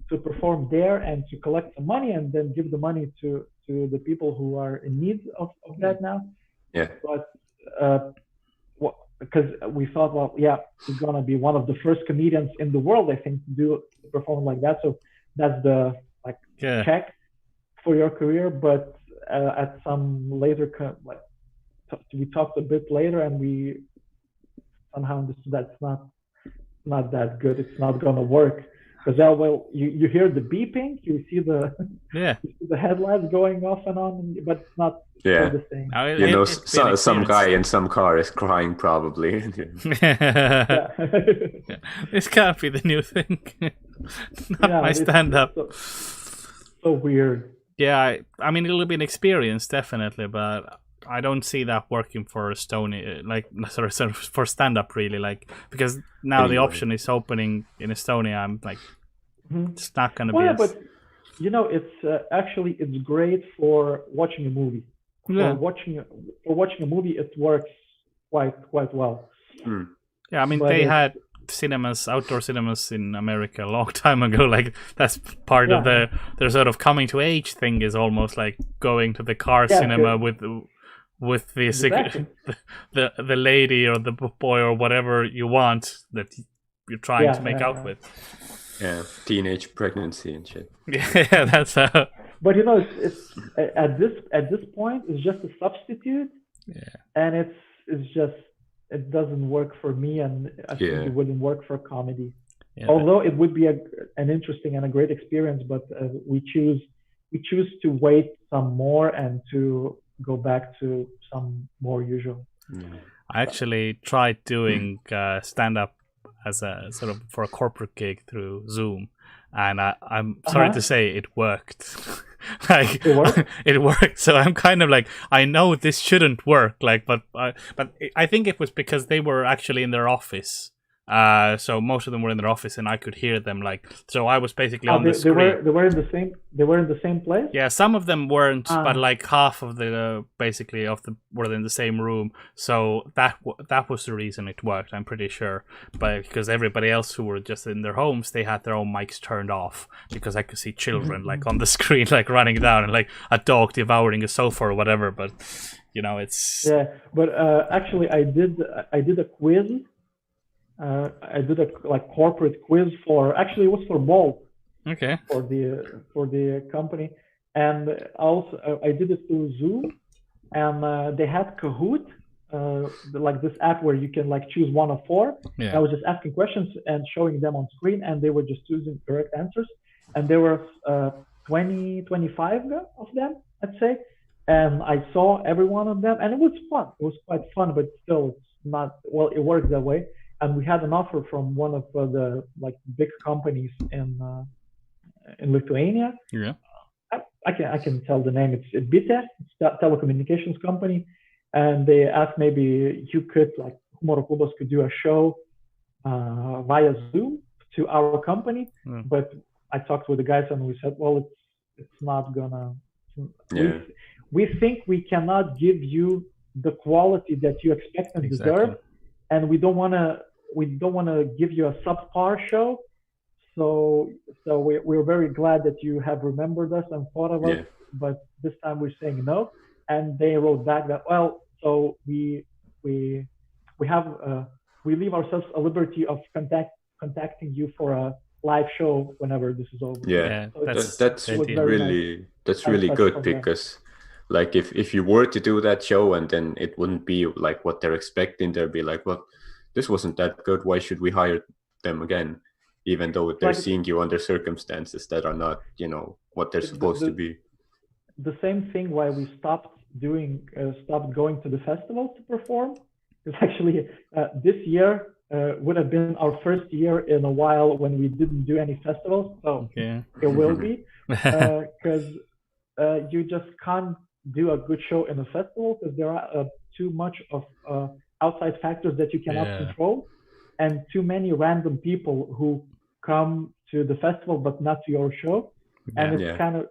to perform there and to collect some money and then give the money to the people who are in need of that now. Yeah. But because we thought, well, yeah, we're gonna be one of the first comedians in the world, I think, to perform like that. So that's the check for your career. But at some later, we talked a bit later, and we somehow understood that's not that good. It's not gonna work. Because you hear the beeping, you see the headlights going off and on, but it's not the same. Some guy in some car is crying probably. This can't be the new thing. Not my stand-up. So weird. Yeah, I mean it'll be an experience definitely, but I don't see that working for Estonia, sorry, for stand-up really, because now the option is opening in Estonia. I'm like, it's not going to be. Yeah, but it's actually it's great for watching a movie. Yeah. For watching a movie, it works quite well. Yeah, I mean they had outdoor cinemas in America a long time ago. Like that's part of their sort of coming to age thing is almost like going to the car cinema with the the lady or the boy or whatever you want that you're trying to make out with. Yeah, teenage pregnancy and shit. Yeah, that's how. But it's at this point it's just a substitute. Yeah. And it's just it doesn't work for me, and I think it wouldn't work for comedy. Yeah, although it would be an interesting and a great experience, but we choose to wait some more and to go back to some more usual. I actually tried doing stand-up as a sort of for a corporate gig through Zoom, and I'm sorry to say it worked. It worked. So I'm kind of like, I know this shouldn't work, but I think it was because they were actually in their office. So most of them were in their office, and I could hear them. So I was basically on the screen. They were in the same. They were in the same place. Yeah, some of them weren't, but half of the were in the same room. So that was the reason it worked. I'm pretty sure, but because everybody else who were just in their homes, they had their own mics turned off because I could see children on the screen running down and a dog devouring a sofa or whatever. But it's But actually, I did a quiz. I did a corporate quiz it was for Bolt. Okay. For the company, and also I did it through Zoom, and they had Kahoot, this app where you can choose one of four. Yeah. I was just asking questions and showing them on screen, and they were just choosing correct answers. And there were 25 of them, I'd say, and I saw every one of them, and it was fun. It was quite fun, but still, it's not it works that way. And we had an offer from one of the big companies in Lithuania. Yeah, I can tell the name. It's Bitė. It's a telecommunications company, and they asked maybe you could Humoro Klubas could do a show via Zoom to our company. Mm. But I talked with the guys and we said, well, it's not gonna. Yeah. We think we cannot give you the quality that you expect and deserve, and we don't want to give you a subpar show. So we're very glad that you have remembered us and thought of us, but this time we're saying no. And they wrote back that, well, so we leave ourselves a liberty of contacting you for a live show whenever this is over. Yeah, so that's really good, because if you were to do that show and then it wouldn't be what they're expecting, they'll be like, well, this wasn't that good, why should we hire them again, even though they're seeing you under circumstances that are not what they're supposed to be. The same thing why we stopped going to the festivals to perform is actually this year would have been our first year in a while when we didn't do any festivals, so it will be, because you just can't do a good show in a festival because there are too much of outside factors that you cannot control, and too many random people who come to the festival but not to your show, and it's kind of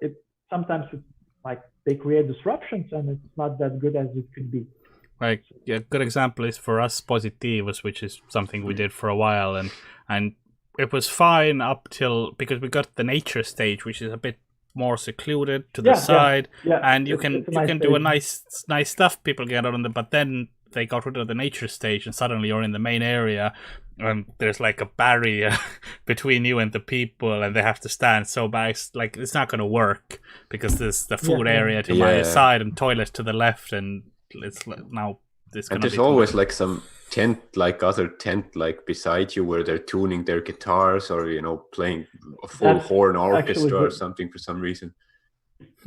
sometimes it's like they create disruptions and it's not that good as it could be. Like a good example is for us Positivos, which is something we did for a while, and it was fine up till because we got the nature stage, which is a bit more secluded to the side, and you can do a nice stuff. People get on the, but then they got rid of the nature stage, and suddenly you're in the main area, and there's like a barrier between you and the people, and they have to stand so back. Like it's not going to work because there's the food area to my side and toilet to the left, and it's now this. And there's always like some other tent beside you where they're tuning their guitars or playing a full horn orchestra or something for some reason.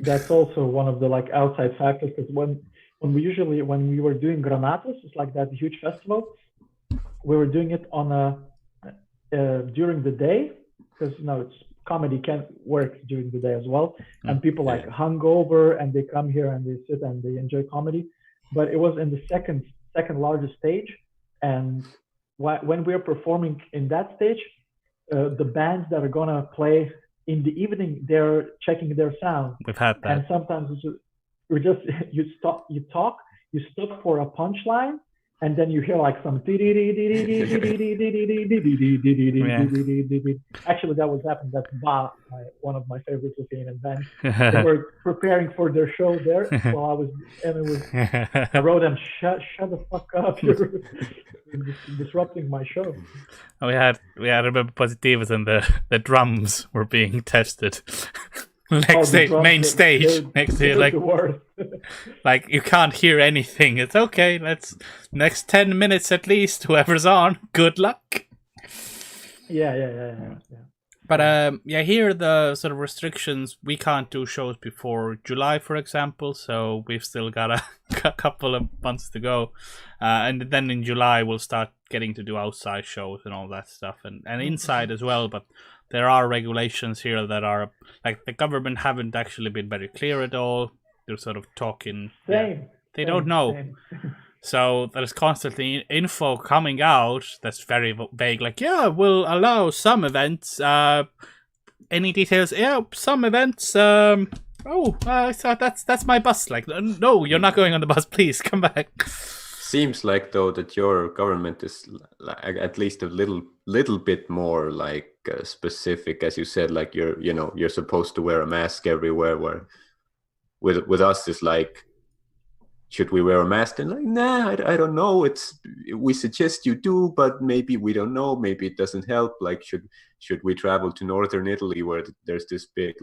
That's also one of the outside factors, because when we were doing Granatos, it's like that huge festival, we were doing it on during the day, because it's comedy can't work during the day as well, and people hungover and they come here and they sit and they enjoy comedy, but it was in the second largest stage. And when we're performing in that stage, the bands that are gonna play in the evening, they're checking their sound. We've had that. And sometimes you stop for a punchline, and then you hear some. Actually, that was happening. That's one of my favorite Lithuanian bands. They were preparing for their show there while I was, and I wrote them, shut the fuck up! You're disrupting my show. We had remember Positivos, and the drums were being tested. Main stage next to you, like you can't hear anything. It's okay. Let's next 10 minutes at least. Whoever's on, good luck. Yeah. But here the sort of restrictions. We can't do shows before July, for example. So we've still got a couple of months to go, and then in July we'll start getting to do outside shows and all that stuff, and inside as well. But there are regulations here that are like the government haven't actually been very clear at all. They're sort of talking. They don't know. So there's constantly info coming out that's very vague. Like, we'll allow some events. Any details? Yeah, some events. So that's my bus. Like, no, you're not going on the bus. Please come back. Seems like though that your government is at least a little bit more specific, as you said. Like you're supposed to wear a mask everywhere. Where with us it's like, should we wear a mask? And like, nah, I don't know. We suggest you do, but maybe we don't know. Maybe it doesn't help. Like, should we travel to northern Italy where there's this big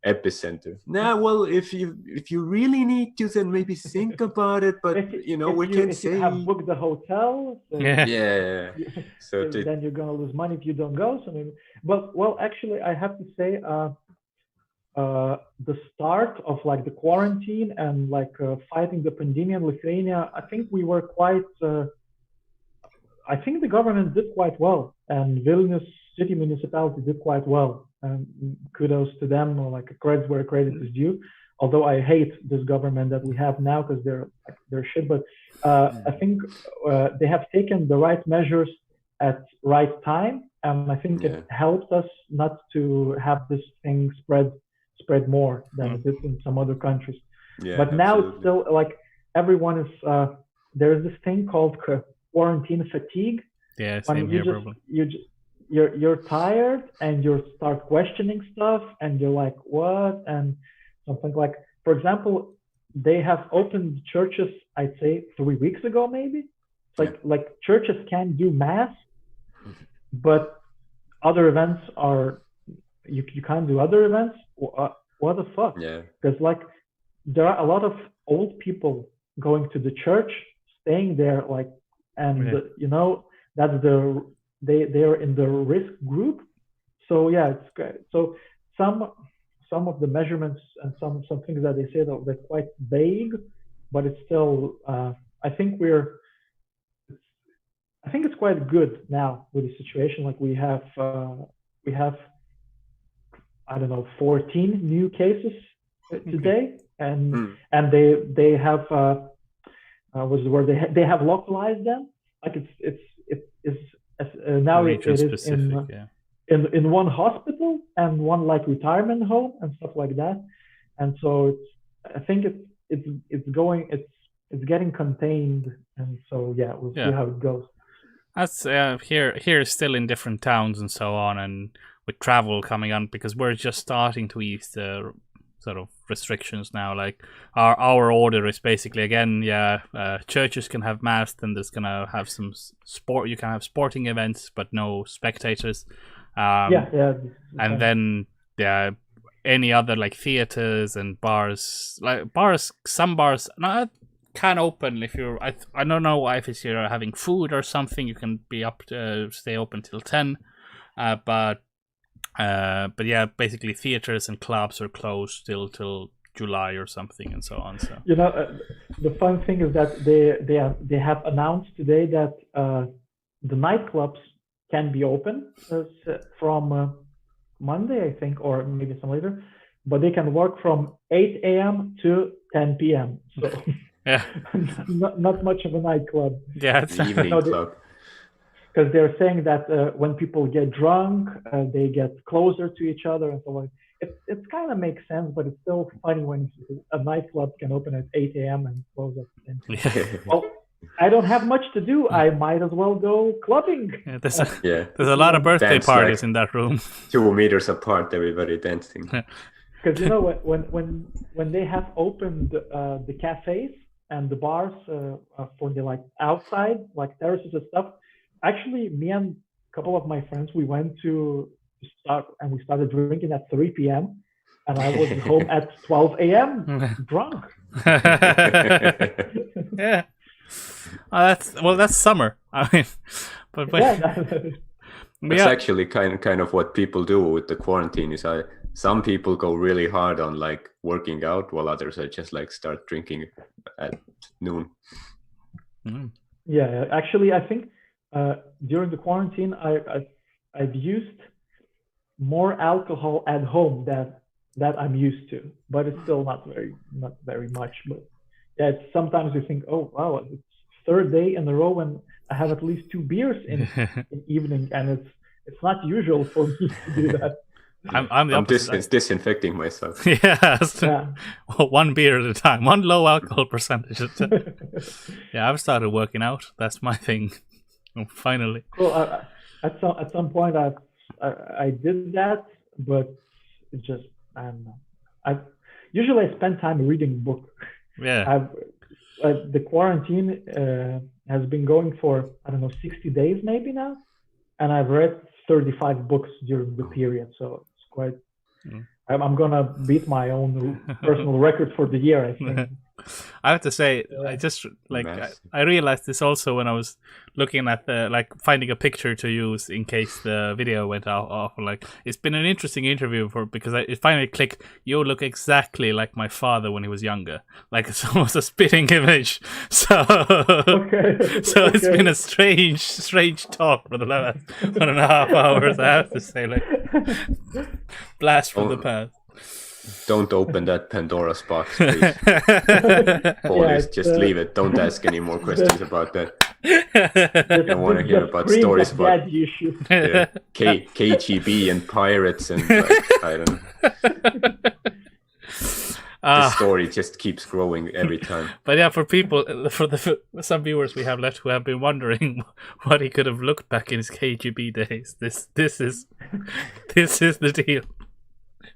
epicenter? Nah, well, if you really need to, then maybe think about it. But we can say you have booked the hotel. Yeah. So then you're gonna lose money if you don't go. So maybe, well, actually, I have to say, the start of the quarantine and fighting the pandemic in Lithuania, I think we were quite. I think the government did quite well, and Vilnius city municipality did quite well. Kudos to them, credit where credit is due. Although I hate this government that we have now because they're shit, but I think they have taken the right measures at right time, and I think it helped us not to have this thing spread more than it did in some other countries. But now it's still everyone is there's this thing called quarantine fatigue. Yeah, same here, probably. You're tired and you start questioning stuff and you're like, what? And something for example, they have opened churches, I'd say 3 weeks ago maybe. It's like churches can do mass, but other events are you can't do other events. What the fuck? Yeah. Because there are a lot of old people going to the church, staying there, that's they're in the risk group. So it's great. So some of the measurements and some things that they say that they're quite vague, but it's still I think it's quite good now with the situation. We have I don't know 14 new cases today, and they have what's the word? They have localized them. It's now it region is specific. in one hospital and one like retirement home and stuff like that. And so I think it's getting contained, and so we'll see how it goes. That's here still in different towns and so on, and with travel coming on, because we're just starting to ease the sort of restrictions now. Like our order is basically again, churches can have mass, and there's gonna have some sport. You can have sporting events, but no spectators. And then any other like theaters and bars, some bars can open if you're. I don't know if you're having food or something. You can be up to stay open till 10, but basically theaters and clubs are closed till July or something, and so on. So the fun thing is that they have announced today that the nightclubs can be open from Monday, I think, or maybe some later, but they can work from 8 a.m. to 10 p.m. So not much of a nightclub. Yeah, it's an evening club. Because they're saying that when people get drunk, they get closer to each other and so on. It kind of makes sense, but it's still funny when a nightclub can open at 8 a.m. and close at 10 p.m. Well, I don't have much to do. I might as well go clubbing. There's a lot of birthday parties in that room. 2 meters apart, everybody dancing. Because when they have opened the cafes and the bars for the like outside, like terraces and stuff, actually, me and a couple of my friends, we went to start and we started drinking at 3 p.m. and I was home at 12 a.m. drunk. Yeah. That's summer. I mean, but that's actually kind of what people do with the quarantine. Is some people go really hard on like working out, while others are just like start drinking at noon. Yeah, actually, I think during the quarantine, I've used more alcohol at home that I'm used to, but it's still not very much. But sometimes you think, oh wow, it's third day in a row when I have at least 2 beers in evening, and it's not usual for me to do that. I'm disinfecting myself. Yes. Well, 1 beer at a time, 1 low alcohol percentage. I've started working out. That's my thing. Finally. Well, at some point I did that, but it just I don't know. I spend time reading books. Yeah. The quarantine has been going for 60 days maybe now, and I've read 35 books during the period, so it's quite. I'm gonna beat my own personal record for the year, I think. I have to say, I just I realized this also when I was looking at finding a picture to use in case the video went off. Like, it's been an interesting interview because it finally clicked. You look exactly like my father when he was younger. Like, it's almost a spitting image. So, It's been a strange talk for the last 1.5 hours. I have to say, like, blast from the past. Don't open that Pandora's box, please. Paulius, just leave it. Don't ask any more questions about that. I don't want to hear about stories about KGB and pirates and I don't know. The story just keeps growing every time. But for people, for some viewers we have left who have been wondering what he could have looked back in his KGB days, this is the deal.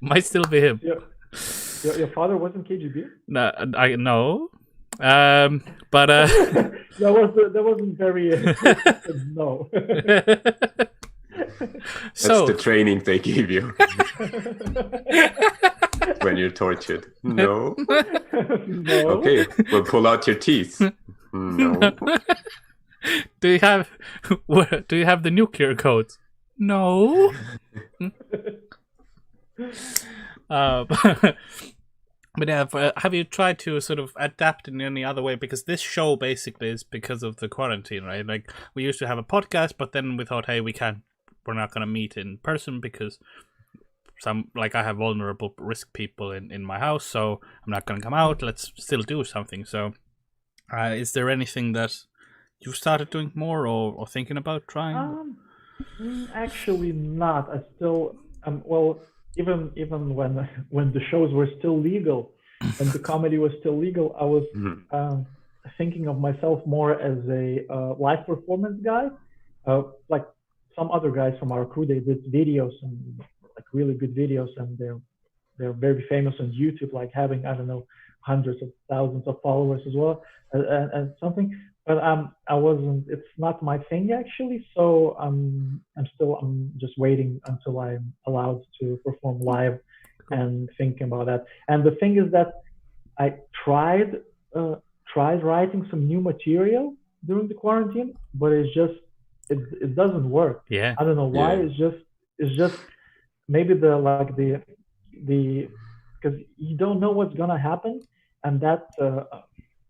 Might still be him. Your father wasn't KGB? No, no. But that wasn't very no. That's the training they give you when you're tortured. No. Okay, we'll pull out your teeth. No. Do you have the nuclear codes? No. But have you tried to sort of adapt in any other way? Because this show basically is because of the quarantine, right? Like, we used to have a podcast, but then we thought, hey, we're not going to meet in person because I have vulnerable risk people in my house, so I'm not going to come out. Let's still do something. So is there anything that you started doing more or thinking about trying? Actually not. I still well, even when the shows were still legal and the comedy was still legal, I was thinking of myself more as a live performance guy. Like some other guys from our crew, they did videos and like really good videos, and they're very famous on YouTube, like having, I don't know, hundreds of thousands of followers as well, and something. But I wasn't. It's not my thing actually. So I'm just waiting until I'm allowed to perform live, and thinking about that. And the thing is that I tried writing some new material during the quarantine, but it doesn't work. Yeah. I don't know why. Yeah. It's just maybe the because you don't know what's gonna happen, and that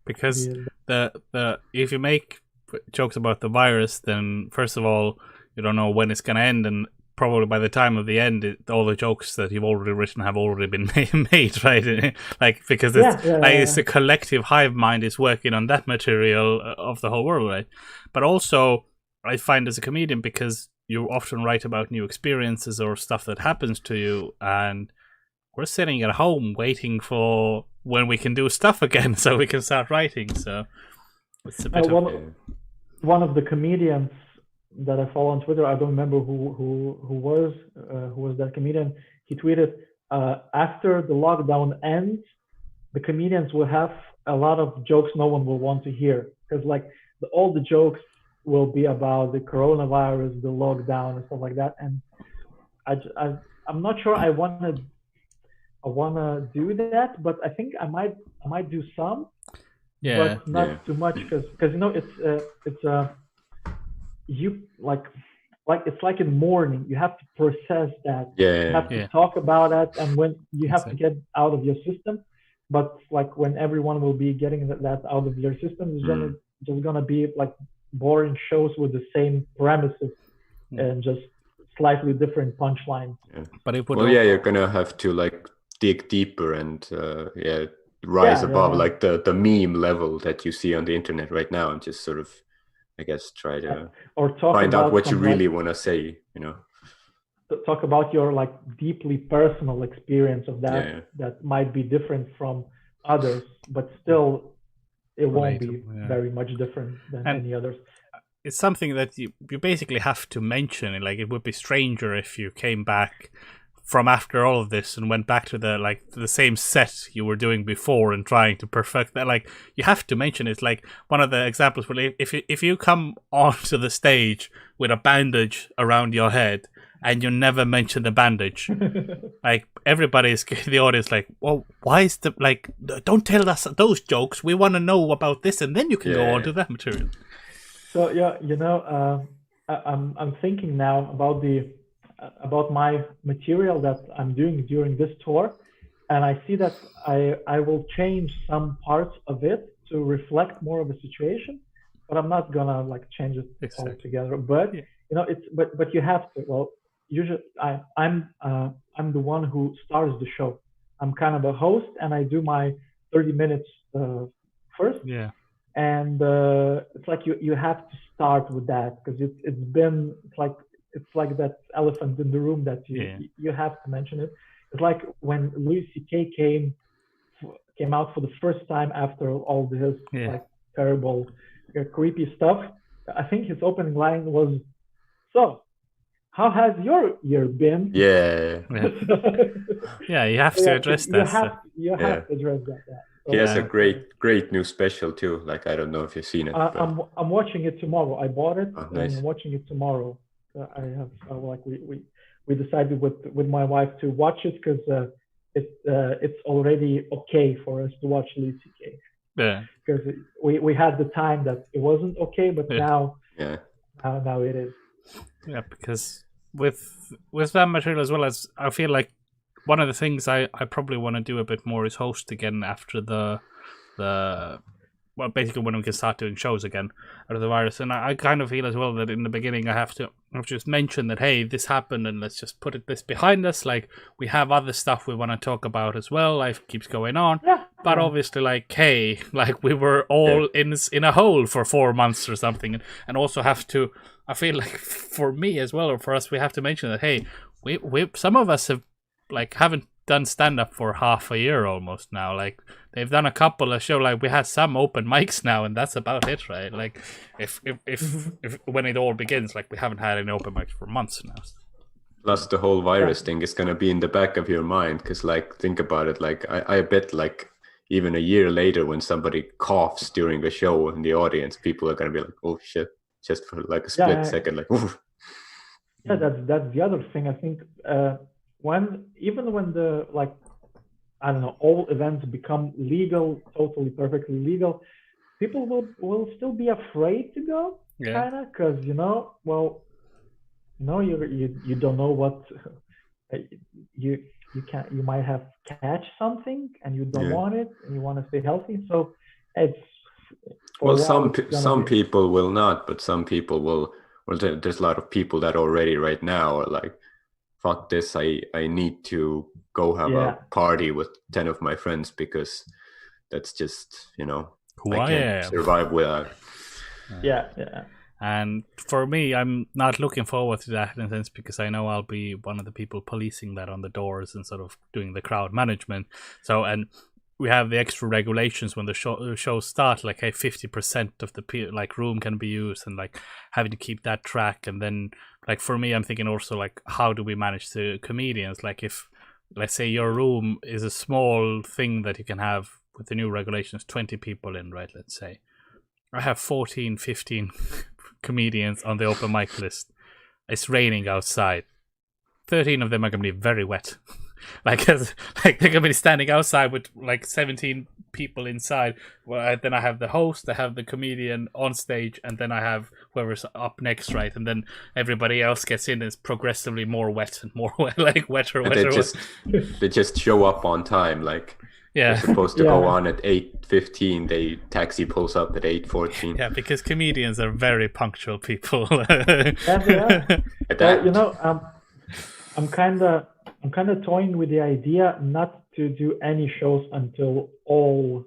because the if you make jokes about the virus, then first of all you don't know when it's gonna end, and probably by the time of the end, all the jokes that you've already written have already been made, right? Like because it's the collective hive mind is working on that material of the whole world, right? But also I find as a comedian, because you often write about new experiences or stuff that happens to you, and we're sitting at home waiting for when we can do stuff again so we can start writing. So it's a bit one of the comedians that I follow on Twitter, I don't remember who was that comedian. He tweeted, after the lockdown ends, the comedians will have a lot of jokes no one will want to hear, because like all the jokes will be about the coronavirus, the lockdown, and stuff like that. And I'm not sure I want to do that, but I think I might do some, but not too much, because you know it's you like it's like in mourning. You have to process that. You have to talk about it, and when you have to get out of your system. But like when everyone will be getting that out of their system, it's just gonna be like boring shows with the same premises and just slightly different punchlines. But you're gonna have to like dig deeper and rise above like the meme level that you see on the internet right now, and just sort of, I guess, try to find out what you really want to say, you know. Talk about your like deeply personal experience of that that might be different from others, but still it won't be very much different than any others. It's something that you basically have to mention. Like, it would be stranger if you came back from after all of this and went back to the same set you were doing before and trying to perfect that. Like, you have to mention it. Like, one of the examples where if you come onto the stage with a bandage around your head and you never mention the bandage, like, everybody's the audience like, well, why is the like? Don't tell us those jokes. We want to know about this, and then you can go on to that material. So you know, I'm thinking now about my material that I'm doing during this tour, and I see that I will change some parts of it to reflect more of a situation, but I'm not gonna like change it altogether. But you know, but you have to. Well, usually I'm the one who stars the show. I'm kind of a host, and I do my 30 minutes first. Yeah. And it's like you have to start with that, because it's like that elephant in the room that you have to mention it. It's like when Louis C.K. came out for the first time after all his like terrible, creepy stuff. I think his opening line was, "So, how has your year been?" Yeah, you have to address that. You have to address that. He has a great new special too. Like, I don't know if you've seen it. I'm watching it tomorrow. I bought it. Oh, nice. And I'm watching it tomorrow. I have like we decided with my wife to watch it, because it's already okay for us to watch Louis C.K. Yeah. Because we had the time that it wasn't okay, but now it is. Yeah, because with that material, as well as I feel like one of the things I probably want to do a bit more is host again after basically when we can start doing shows again out of the virus. And I kind of feel as well that in the beginning I have to just mention that, hey, this happened and let's just put this behind us. Like, we have other stuff we want to talk about as well. Life keeps going on. Yeah. But obviously, like, hey, like we were all in a hole for 4 months or something, and also have to. I feel like for me as well, or for us, we have to mention that hey, we some of us haven't done stand-up for half a year almost now. Like they've done a couple of shows. Like we had some open mics now, and that's about it, right? Like if when it all begins, like we haven't had any open mics for months now. Plus, the whole virus thing is gonna be in the back of your mind, because like think about it. Like I bet like even a year later, when somebody coughs during a show in the audience, people are gonna be like, "Oh shit!" Just for like a split second, like, "Oof." Yeah, that's the other thing. I think when the like, I don't know, all events become legal, totally perfectly legal, people will still be afraid to go, kind of, because you don't know what you might have catch something, and you don't want it, and you want to stay healthy. So it's some people will not, but some people will. Well, there's a lot of people that already right now are like, fuck this, I need to go have a party with 10 of my friends, because that's just, I can't survive without. Yeah. And for me, I'm not looking forward to that in a sense, because I know I'll be one of the people policing that on the doors and sort of doing the crowd management. So, and we have the extra regulations when the shows start, like, hey, 50% of the room can be used, and like having to keep that track. And then, like, for me, I'm thinking also, like, how do we manage the comedians? Like, if, let's say, your room is a small thing that you can have with the new regulations, 20 people in, right? Let's say I have 14, 15 comedians on the open mic list. It's raining outside. 13 of them are going to be very wet. Like they're going to be standing outside with like 17 people inside. Well, then I have the host, I have the comedian on stage, and then I have whoever's up next, right? And then everybody else gets in. It's progressively more wet and more wetter. They just show up on time. Like they're supposed to go on at 8:15. They taxi pulls up at 8:14. Yeah, because comedians are very punctual people. I'm kind of toying with the idea not to do any shows until all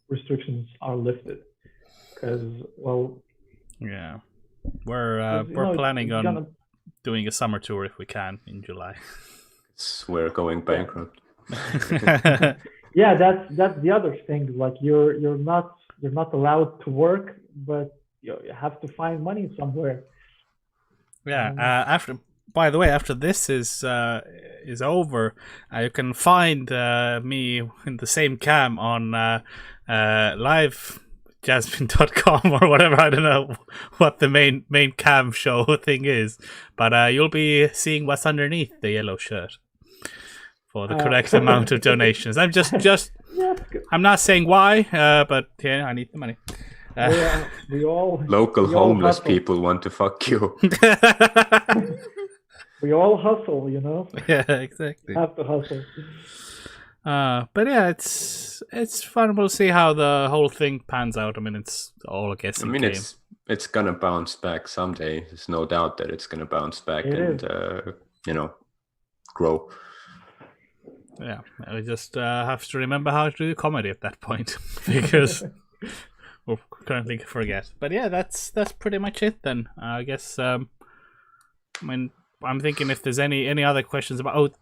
restrictions are lifted, because we're planning on doing a summer tour if we can in July. We're going bankrupt. Yeah, that's the other thing. Like you're not allowed to work, but you have to find money somewhere. Yeah. By the way, after this is over, you can find me in the same cam on livejasmine.com or whatever. I don't know what the main cam show thing is, but you'll be seeing what's underneath the yellow shirt for the correct amount of donations. I'm just I'm not saying why, but yeah, I need the money. Local homeless people want to fuck you. We all hustle, Yeah, exactly. Have to hustle. But yeah, it's fun. We'll see how the whole thing pans out. I mean, it's all a guessing game. It's gonna bounce back someday. There's no doubt that it's gonna bounce back grow. Yeah, we just have to remember how to do comedy at that point, because we'll currently forget. But yeah, that's pretty much it then. I guess. I'm thinking if there's any other questions about.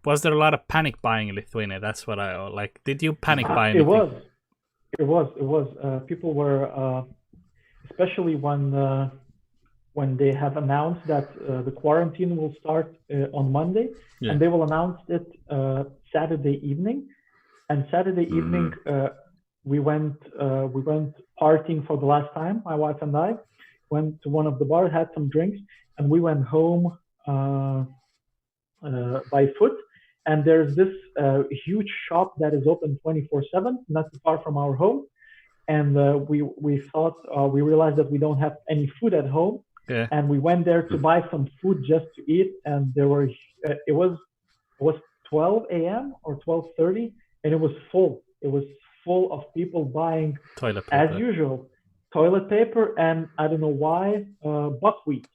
Was there a lot of panic buying in Lithuania? That's what I like. Did you panic buy anything? It was. People were, especially when they have announced that the quarantine will start on Monday, and they will announce it Saturday evening. And Saturday evening, we went partying for the last time. My wife and I went to one of the bars, had some drinks, and we went home by foot. And there's this huge shop that is open 24/7, not too far from our home. And we realized that we don't have any food at home. Yeah. And we went there to buy some food just to eat. And there were it was 12 a.m. or 12:30, and it was full. It was full of people buying toilet paper, as usual, toilet paper, and I don't know why, buckwheat.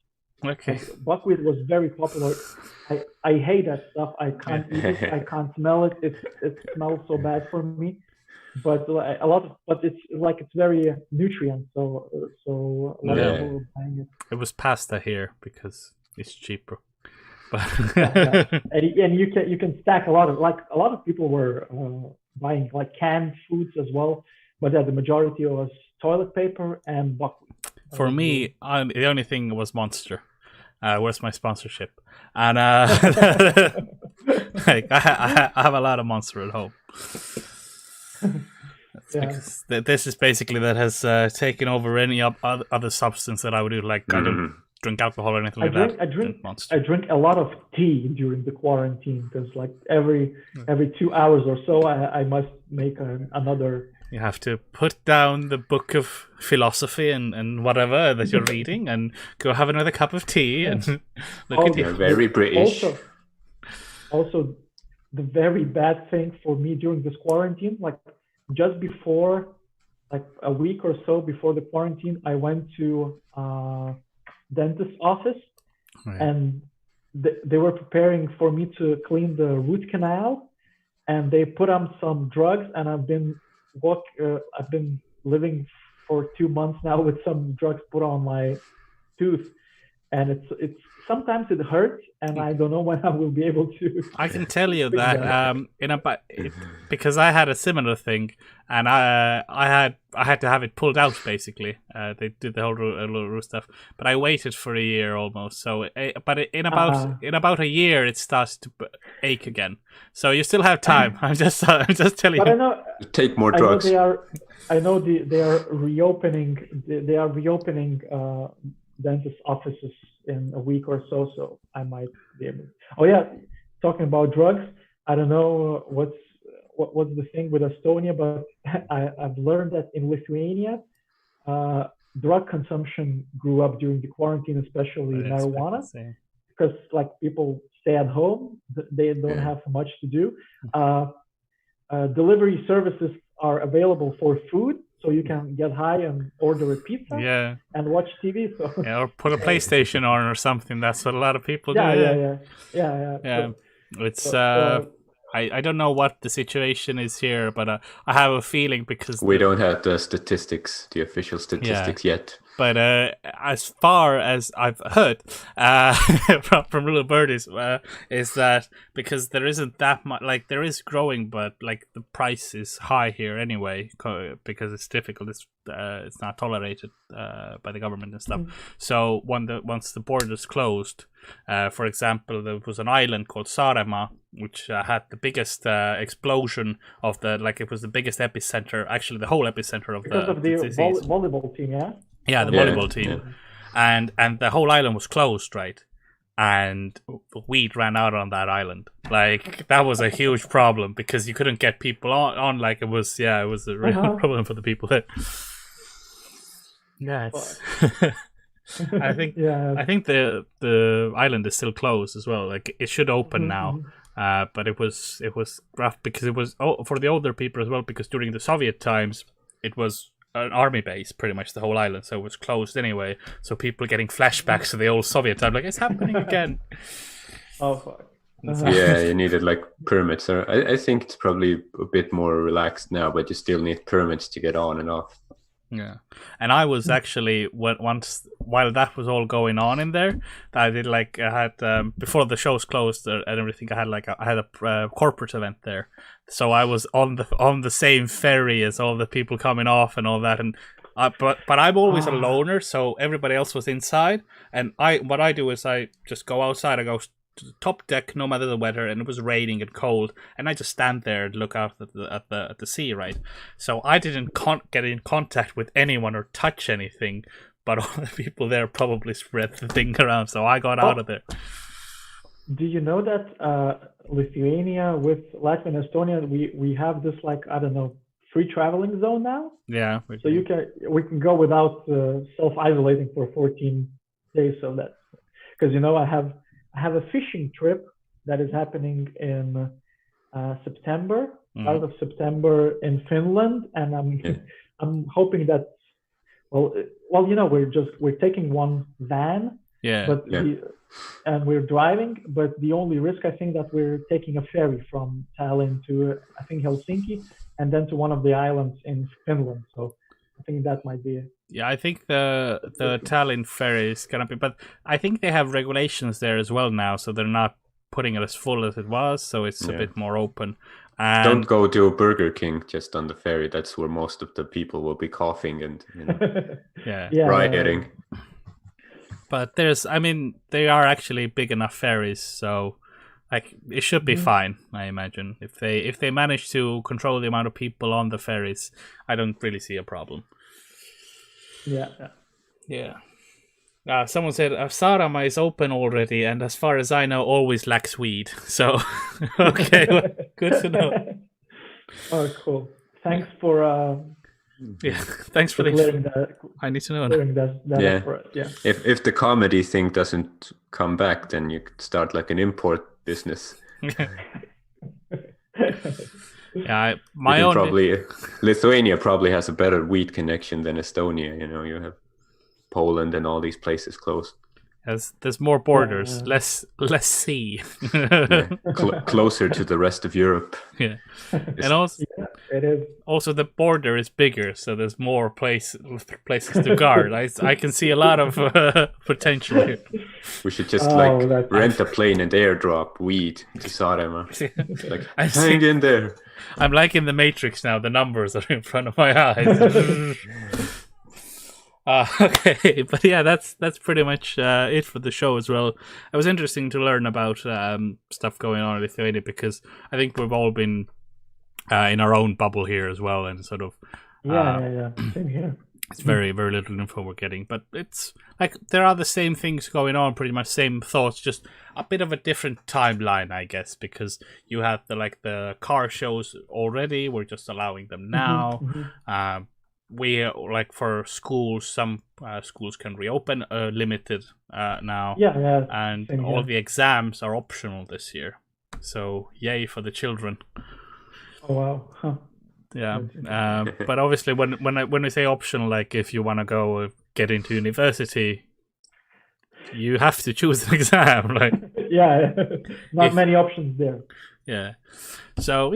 Okay. Buckwheat was very popular. I hate that stuff. I can't eat it. I can't smell it. It smells so bad for me. but it's very nutrient. So a lot of people were buying it. It was pasta here because it's cheaper. But and you can stack a lot of people were buying like canned foods as well, but the majority was toilet paper and buckwheat. For me, the only thing was Monster. Where's my sponsorship? And like I have a lot of Monster at home. Because this is basically that has taken over any other substance that I would do. Like I don't drink alcohol or anything like that. I drink a lot of tea during the quarantine because like every 2 hours or so I must make another. You have to put down the book of philosophy and whatever that you're reading and go have another cup of tea and look at you. Very British. Also, the very bad thing for me during this quarantine, like just before, like a week or so before the quarantine, I went to dentist's office, and they were preparing for me to clean the root canal, and they put on some drugs, and I've been living for 2 months now with some drugs put on my tooth, and it's sometimes it hurts, and I don't know when I will be able to. I can tell you that because I had a similar thing, and I had to have it pulled out basically. They did the whole root stuff, but I waited for a year almost. So, but in about a year, it starts to ache again. So you still have time. I'm just telling you. But I know take more drugs. they are reopening. They are reopening dentist offices in a week or so. So I might be able. Oh yeah, talking about drugs. I don't know what's the thing with Estonia, but I've learned that in Lithuania, drug consumption grew up during the quarantine, especially marijuana, because like people stay at home, they don't have much to do. Delivery services are available for food, so you can get high and order a pizza and watch TV. So or put a PlayStation on or something. That's what a lot of people do. Yeah. It's I don't know what the situation is here, but I have a feeling because we don't have the official statistics yet. But as far as I've heard from little birdies, is that because there isn't that much, like there is growing, but like the price is high here anyway because it's difficult. It's not tolerated by the government and stuff. So once the borders closed, for example, there was an island called Saaremaa, which had the biggest explosion of it was the biggest epicenter, actually the whole epicenter of because of the volleyball team, the volleyball team, and the whole island was closed, right? And weed ran out on that island. Like that was a huge problem because you couldn't get people on. Like it was a real problem for the people there. Yeah, I think the island is still closed as well. Like it should open now, but it was rough because it was for the older people as well. Because during the Soviet times, it was an army base, pretty much the whole island, so it was closed anyway. So people getting flashbacks to the old Soviet time, like it's happening again. Oh fuck. Yeah, you needed like permits. I think it's probably a bit more relaxed now, but you still need permits to get on and off. Yeah, and I was actually once while that was all going on in there, I did I had before the shows closed and everything. I had a corporate event there, so I was on the same ferry as all the people coming off and all that. And but I'm always a loner, so everybody else was inside, and what I do is I just go outside. I go to the top deck no matter the weather, and it was raining and cold, and I just stand there and look out at the sea, right? So I didn't get in contact with anyone or touch anything, but all the people there probably spread the thing around, so I got out of there. Do you know that Lithuania with Latvia and Estonia, we have this free traveling zone now? Yeah. So we can go without self-isolating for 14 days, so that because I have a fishing trip that is happening in September, out of September in Finland, and I'm hoping that we're taking one van, but and we're driving. But the only risk, I think, that we're taking a ferry from Tallinn to, I think, Helsinki, and then to one of the islands in Finland. So I think that might be it. Yeah, I think the Tallinn ferry is gonna be, but I think they have regulations there as well now, so they're not putting it as full as it was, so it's a bit more open. And don't go to Burger King just on the ferry. That's where most of the people will be coughing and rioting. But they are actually big enough ferries, so like it should be fine. I imagine if they manage to control the amount of people on the ferries, I don't really see a problem. Yeah. Someone said Saaremaa is open already, and as far as I know, always lacks weed. So, okay, well, good to know. Oh, cool. Thanks for. Thanks for that. I need to know. That If the comedy thing doesn't come back, then you could start like an import business. Lithuania probably has a better weed connection than Estonia. You have Poland and all these places close. There's more borders, less sea. Closer to the rest of Europe. Yeah, and also it is. Also, the border is bigger, so there's more places to guard. I can see a lot of potential here. We should just rent a plane and airdrop weed to Saaremaa. Hang in there. I'm like in the Matrix now. The numbers are in front of my eyes. Okay, but yeah, that's pretty much it for the show as well. It was interesting to learn about stuff going on in Lithuania, because I think we've all been in our own bubble here as well, and sort of same here. It's very, very little info we're getting, but it's like there are the same things going on, pretty much same thoughts, just a bit of a different timeline, I guess, because you have the car shows already. We're just allowing them now. We for schools, some schools can reopen limited now. And all the exams are optional this year, so yay for the children. Oh wow. Huh. Yeah, but obviously when we say optional, like if you want to go get into university, you have to choose an exam. Not many options there. Yeah, so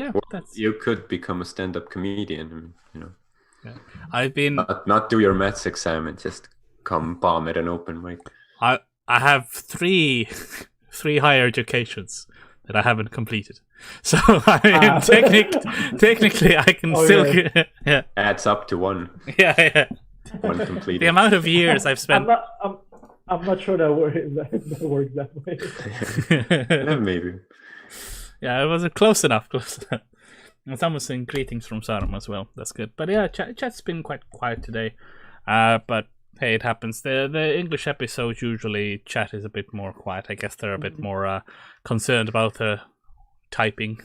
you could become a stand-up comedian. Yeah. I've been not do your maths exam and just come bomb at an open mic. I have three higher educations that I haven't completed, so I mean, technically I can adds up to one. One completed. The amount of years I've spent. I'm not sure that works that way. Maybe. Yeah, it wasn't close enough. And someone's saying greetings from Saaremaa as well. That's good. But yeah, chat's been quite quiet today. But hey, it happens. The English episodes usually chat is a bit more quiet. I guess they're a bit more concerned about the typing.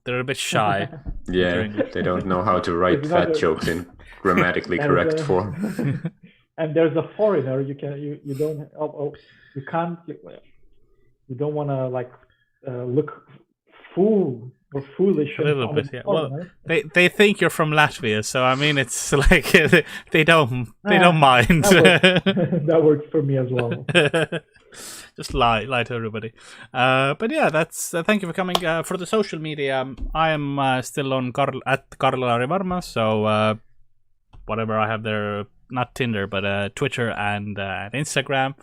They're a bit shy. They don't know how to write fat jokes in grammatically correct form. And there's a foreigner. You don't want to look fool. Or foolish a little bit, yeah. Well, they think you're from Latvia, so I mean, it's like they don't mind. That works for me as well. Just lie to everybody. But yeah, that's thank you for coming. For the social media, I am still on at Karl-Alari Varma, so whatever I have there, not Tinder, but Twitter and Instagram.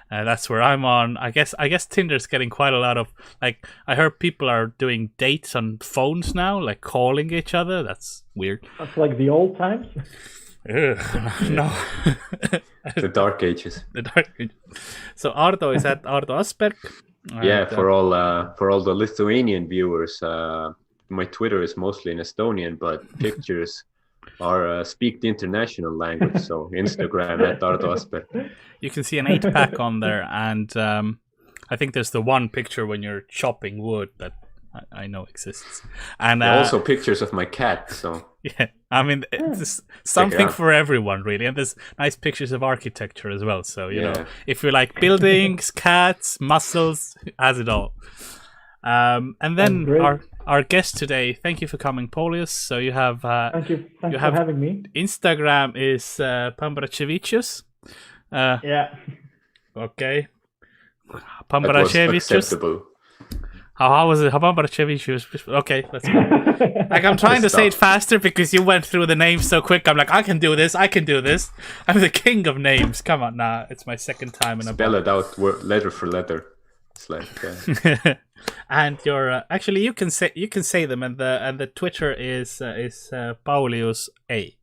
That's where I'm on. I guess Tinder's getting quite a lot of, like, I heard people are doing dates on phones now, like calling each other. That's weird. That's like the old times. No. The dark ages. The dark ages. So Ardo is at Ardo Asperk. Yeah, for all the Lithuanian viewers, my Twitter is mostly in Estonian, but pictures are speak the international language, so Instagram at Ardo Asperk. You can see an 8-pack on there, and I think there's the one picture when you're chopping wood that I know exists. And also pictures of my cat, so yeah, I mean, it's something for everyone, really. And there's nice pictures of architecture as well, so you know, if you like buildings, cats, muscles, has it all. And then our guest today, thank you for coming, Paulius. So you have thank you for having me. Instagram is Ambrazevičius. Yeah. Okay. Ambrazevičius. Acceptable. How was it? Ambrazevičius. Okay, let's go. Like, I'm trying to say it faster because you went through the names so quick. I'm like, I can do this. I'm the king of names. Come on, nah, it's my second time in a Spell it out letter for letter. It's like. And your actually, you can say them, and the Twitter is Paulius A.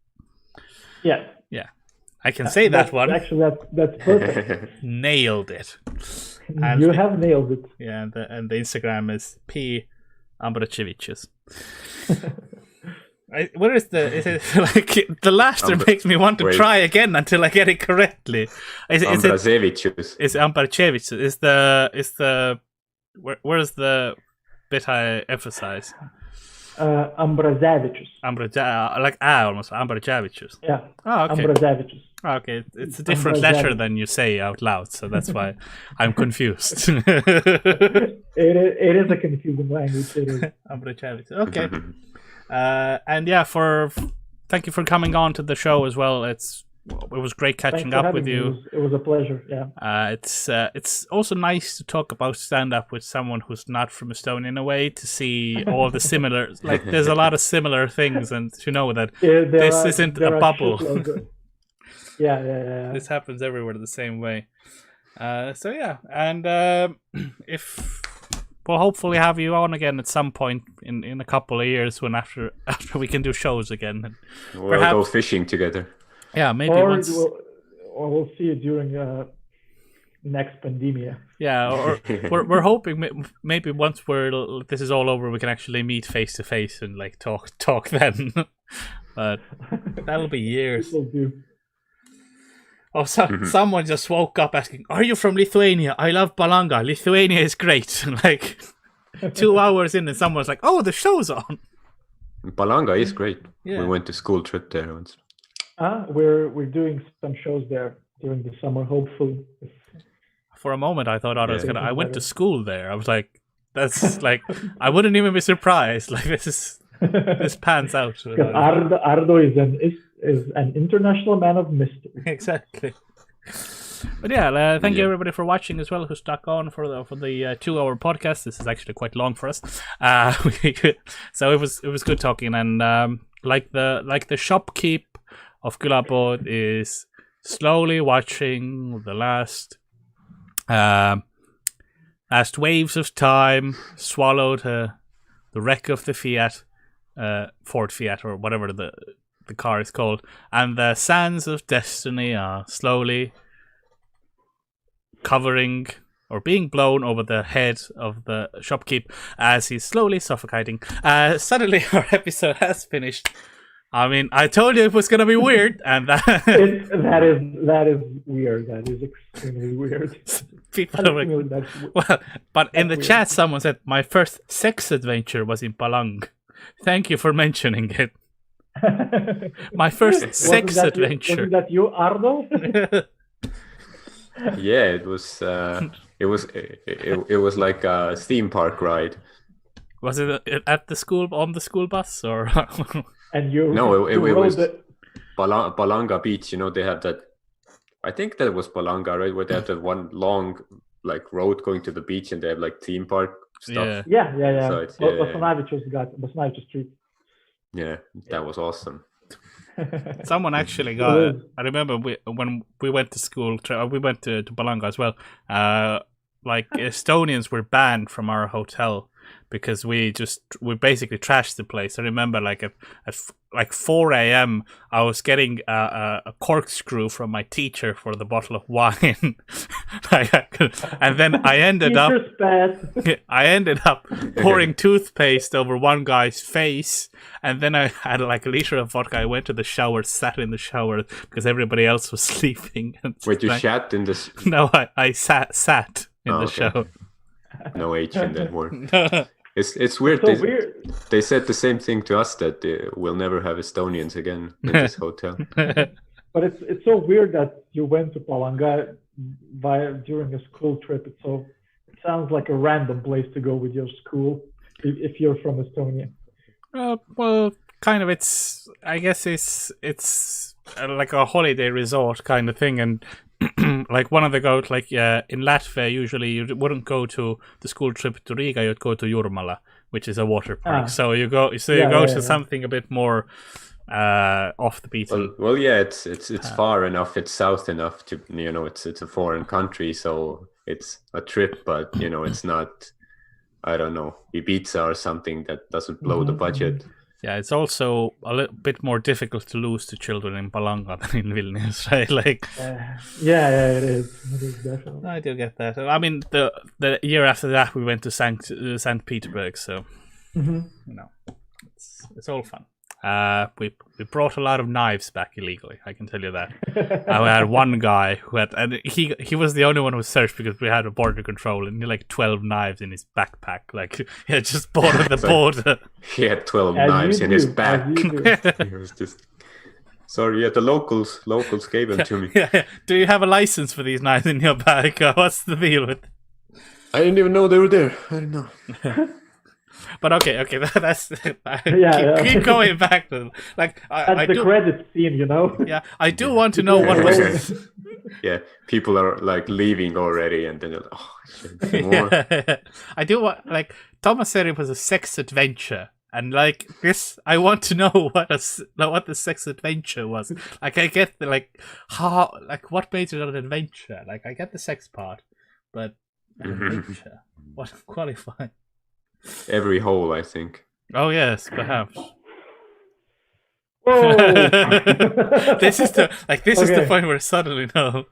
Yeah. Yeah, I can say that one. Actually, that's perfect. Nailed it. And you have nailed it. Yeah, and the Instagram is P Ambrazevičius. Where is it like the laughter makes me want to try again until I get it correctly. Ambrazevičius. It's Ambrazevičius. Is the where's the bit I emphasize? Ambrazevičius. Like almost Ambrazevičius. Yeah. Oh, okay. Ambrazevičius. Okay, it's a different letter than you say out loud, so that's why I'm confused. It is a confusing language. It is. Ambrazevičius. Okay. And yeah, thank you for coming on to the show as well. It was great catching up with you. It was a pleasure. Yeah. It's also nice to talk about stand-up with someone who's not from Estonia in a way, to see all the similar. Like, there's a lot of similar things, and to know that this isn't a bubble. Yeah. This happens everywhere the same way. So yeah, and if we'll hopefully have you on again at some point in a couple of years, when after we can do shows again. And we'll go fishing together. Yeah, maybe or we'll see you during next pandemia. Yeah, or we're hoping maybe once this is all over, we can actually meet face to face and like talk then. But that'll be years. Oh, someone just woke up asking, "Are you from Lithuania? I love Palanga. Lithuania is great." Like 2 hours in, and someone's like, "Oh, the show's on." Palanga is great. Yeah. We went to school trip there once. We're doing some shows there during the summer, hopefully. For a moment, I thought I went to school there. I was like, that's like, I wouldn't even be surprised. Like, this pans out. Because Ardo is an international man of mystery. Exactly. But yeah, thank you everybody for watching as well, who stuck on for the 2-hour podcast. This is actually quite long for us. So it was good talking, and like the shopkeep of Külapood is slowly watching the last waves of time swallow the wreck of the Fiat, Ford Fiat, or whatever the car is called, and the sands of destiny are slowly covering or being blown over the head of the shopkeep as he's slowly suffocating. Suddenly our episode has finished. I mean, I told you it was gonna be weird, and that is weird. That is extremely weird. People are like, well, but in the chat, someone said my first sex adventure was in Palang. Thank you for mentioning it. My first sex adventure. Wasn't that you, Ardo? Yeah, it was. It was like a theme park ride. Was it at the school, on the school bus, or? And you? No, it was Palanga Beach. You know, they have that. I think that was Palanga, right? Where they have that one long like road going to the beach, and they have like theme park stuff. Yeah. So Basanavičius Street. Yeah, that was awesome. Someone actually got. I remember when we went to school. We went to Palanga as well. Like Estonians were banned from our hotel because we basically trashed the place. I remember like at like 4 a.m. I was getting a corkscrew from my teacher for the bottle of wine, and then I ended up pouring toothpaste over one guy's face, and then I had like a liter of vodka. I went to the shower, sat in the shower because everybody else was sleeping. Wait, you shat in this? No, I sat in the shower. No H in that word. It's weird. They said the same thing to us, that we'll never have Estonians again in this hotel. But it's so weird that you went to Palanga during a school trip. It sounds like a random place to go with your school if you're from Estonia. Well, kind of. I guess it's like a holiday resort kind of thing, and like one of the goals, like in Latvia, usually you wouldn't go to the school trip to Riga, you'd go to Jurmala, which is a water park. So you go to something a bit more off the beaten. Well, yeah, it's far enough, it's south enough to, it's a foreign country, so it's a trip, but it's not, I don't know, Ibiza or something that doesn't blow the budget. Yeah, it's also a little bit more difficult to lose to children in Palanga than in Vilnius, right? Like, yeah, it is. It is definitely. I do get that. I mean, the year after that, we went to Saint Petersburg, so it's all fun. We brought a lot of knives back illegally. I can tell you that. I had one guy who had, and he was the only one who was searched because we had a border control, and he had like 12 knives in his backpack. Like he had just bought at the border. He had 12 knives in his back. He was just sorry. Yeah, the locals gave them to me. Yeah. Do you have a license for these knives in your bag? What's the deal with? I didn't even know they were there. I didn't know. But okay, that's keep going back to them. Like I do, credit scene, Yeah, I do want to know what was. Yeah, people are like leaving already, and then shit, more. I do want, like, Thomas said it was a sex adventure, and like this, I want to know what the sex adventure was. Like, I get how, like, what made it an adventure? Like, I get the sex part, but an adventure, what qualifies? Every hole, I think. Oh yes, perhaps. Whoa! This is the point where suddenly the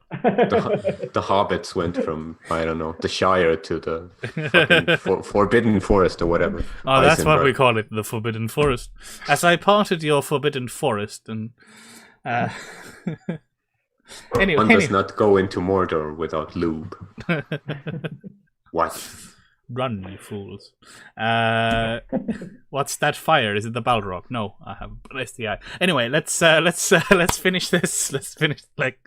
hobbits went from, I don't know, the Shire to the fucking Forbidden Forest or whatever. Oh, that's what we call it, the Forbidden Forest. As I parted your Forbidden Forest, and anyway, one does not go into Mordor without lube. What? Run, you fools! What's that fire? Is it the Balrog? No, I have blessed the eye. Anyway, let's finish this. Let's finish. Like,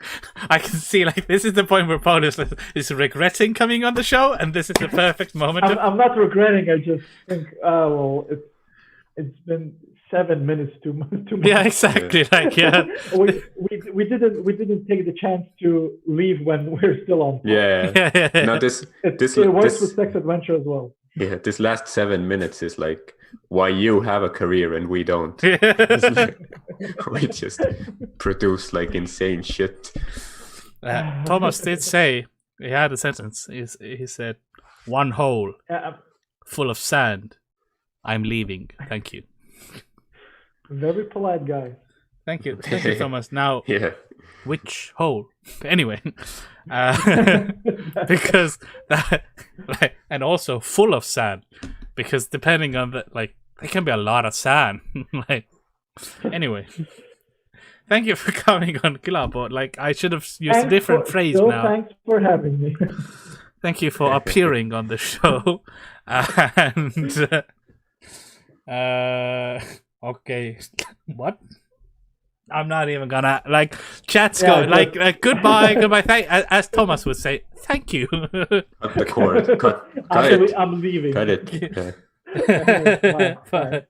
I can see, like, this is the point where Paulius is regretting coming on the show, and this is the perfect moment. I'm not regretting. I just think, it's been 7 minutes too much. Yeah, exactly. Like, yeah, we didn't take the chance to leave when we're still on. Yeah. No, it works with sex adventure as well. Yeah, this last 7 minutes is like why you have a career and we don't. We just produce like insane shit. Thomas did say, he had a sentence. He said, "One hole full of sand. I'm leaving. Thank you." Very polite guy. Thank you, Thomas. Now, which hole? Anyway, because that, like, and also full of sand, because depending on the, like, there can be a lot of sand. Like, anyway, thank you for coming on Külapood. Like, I should have used a different phrase now. Thanks for having me. Thank you for appearing on the show. And okay, what? I'm not even gonna, like, chat's go like goodbye. As Thomas would say, thank you. Cut the cord. Cut Actually, it. I'm leaving. Cut it. Bye.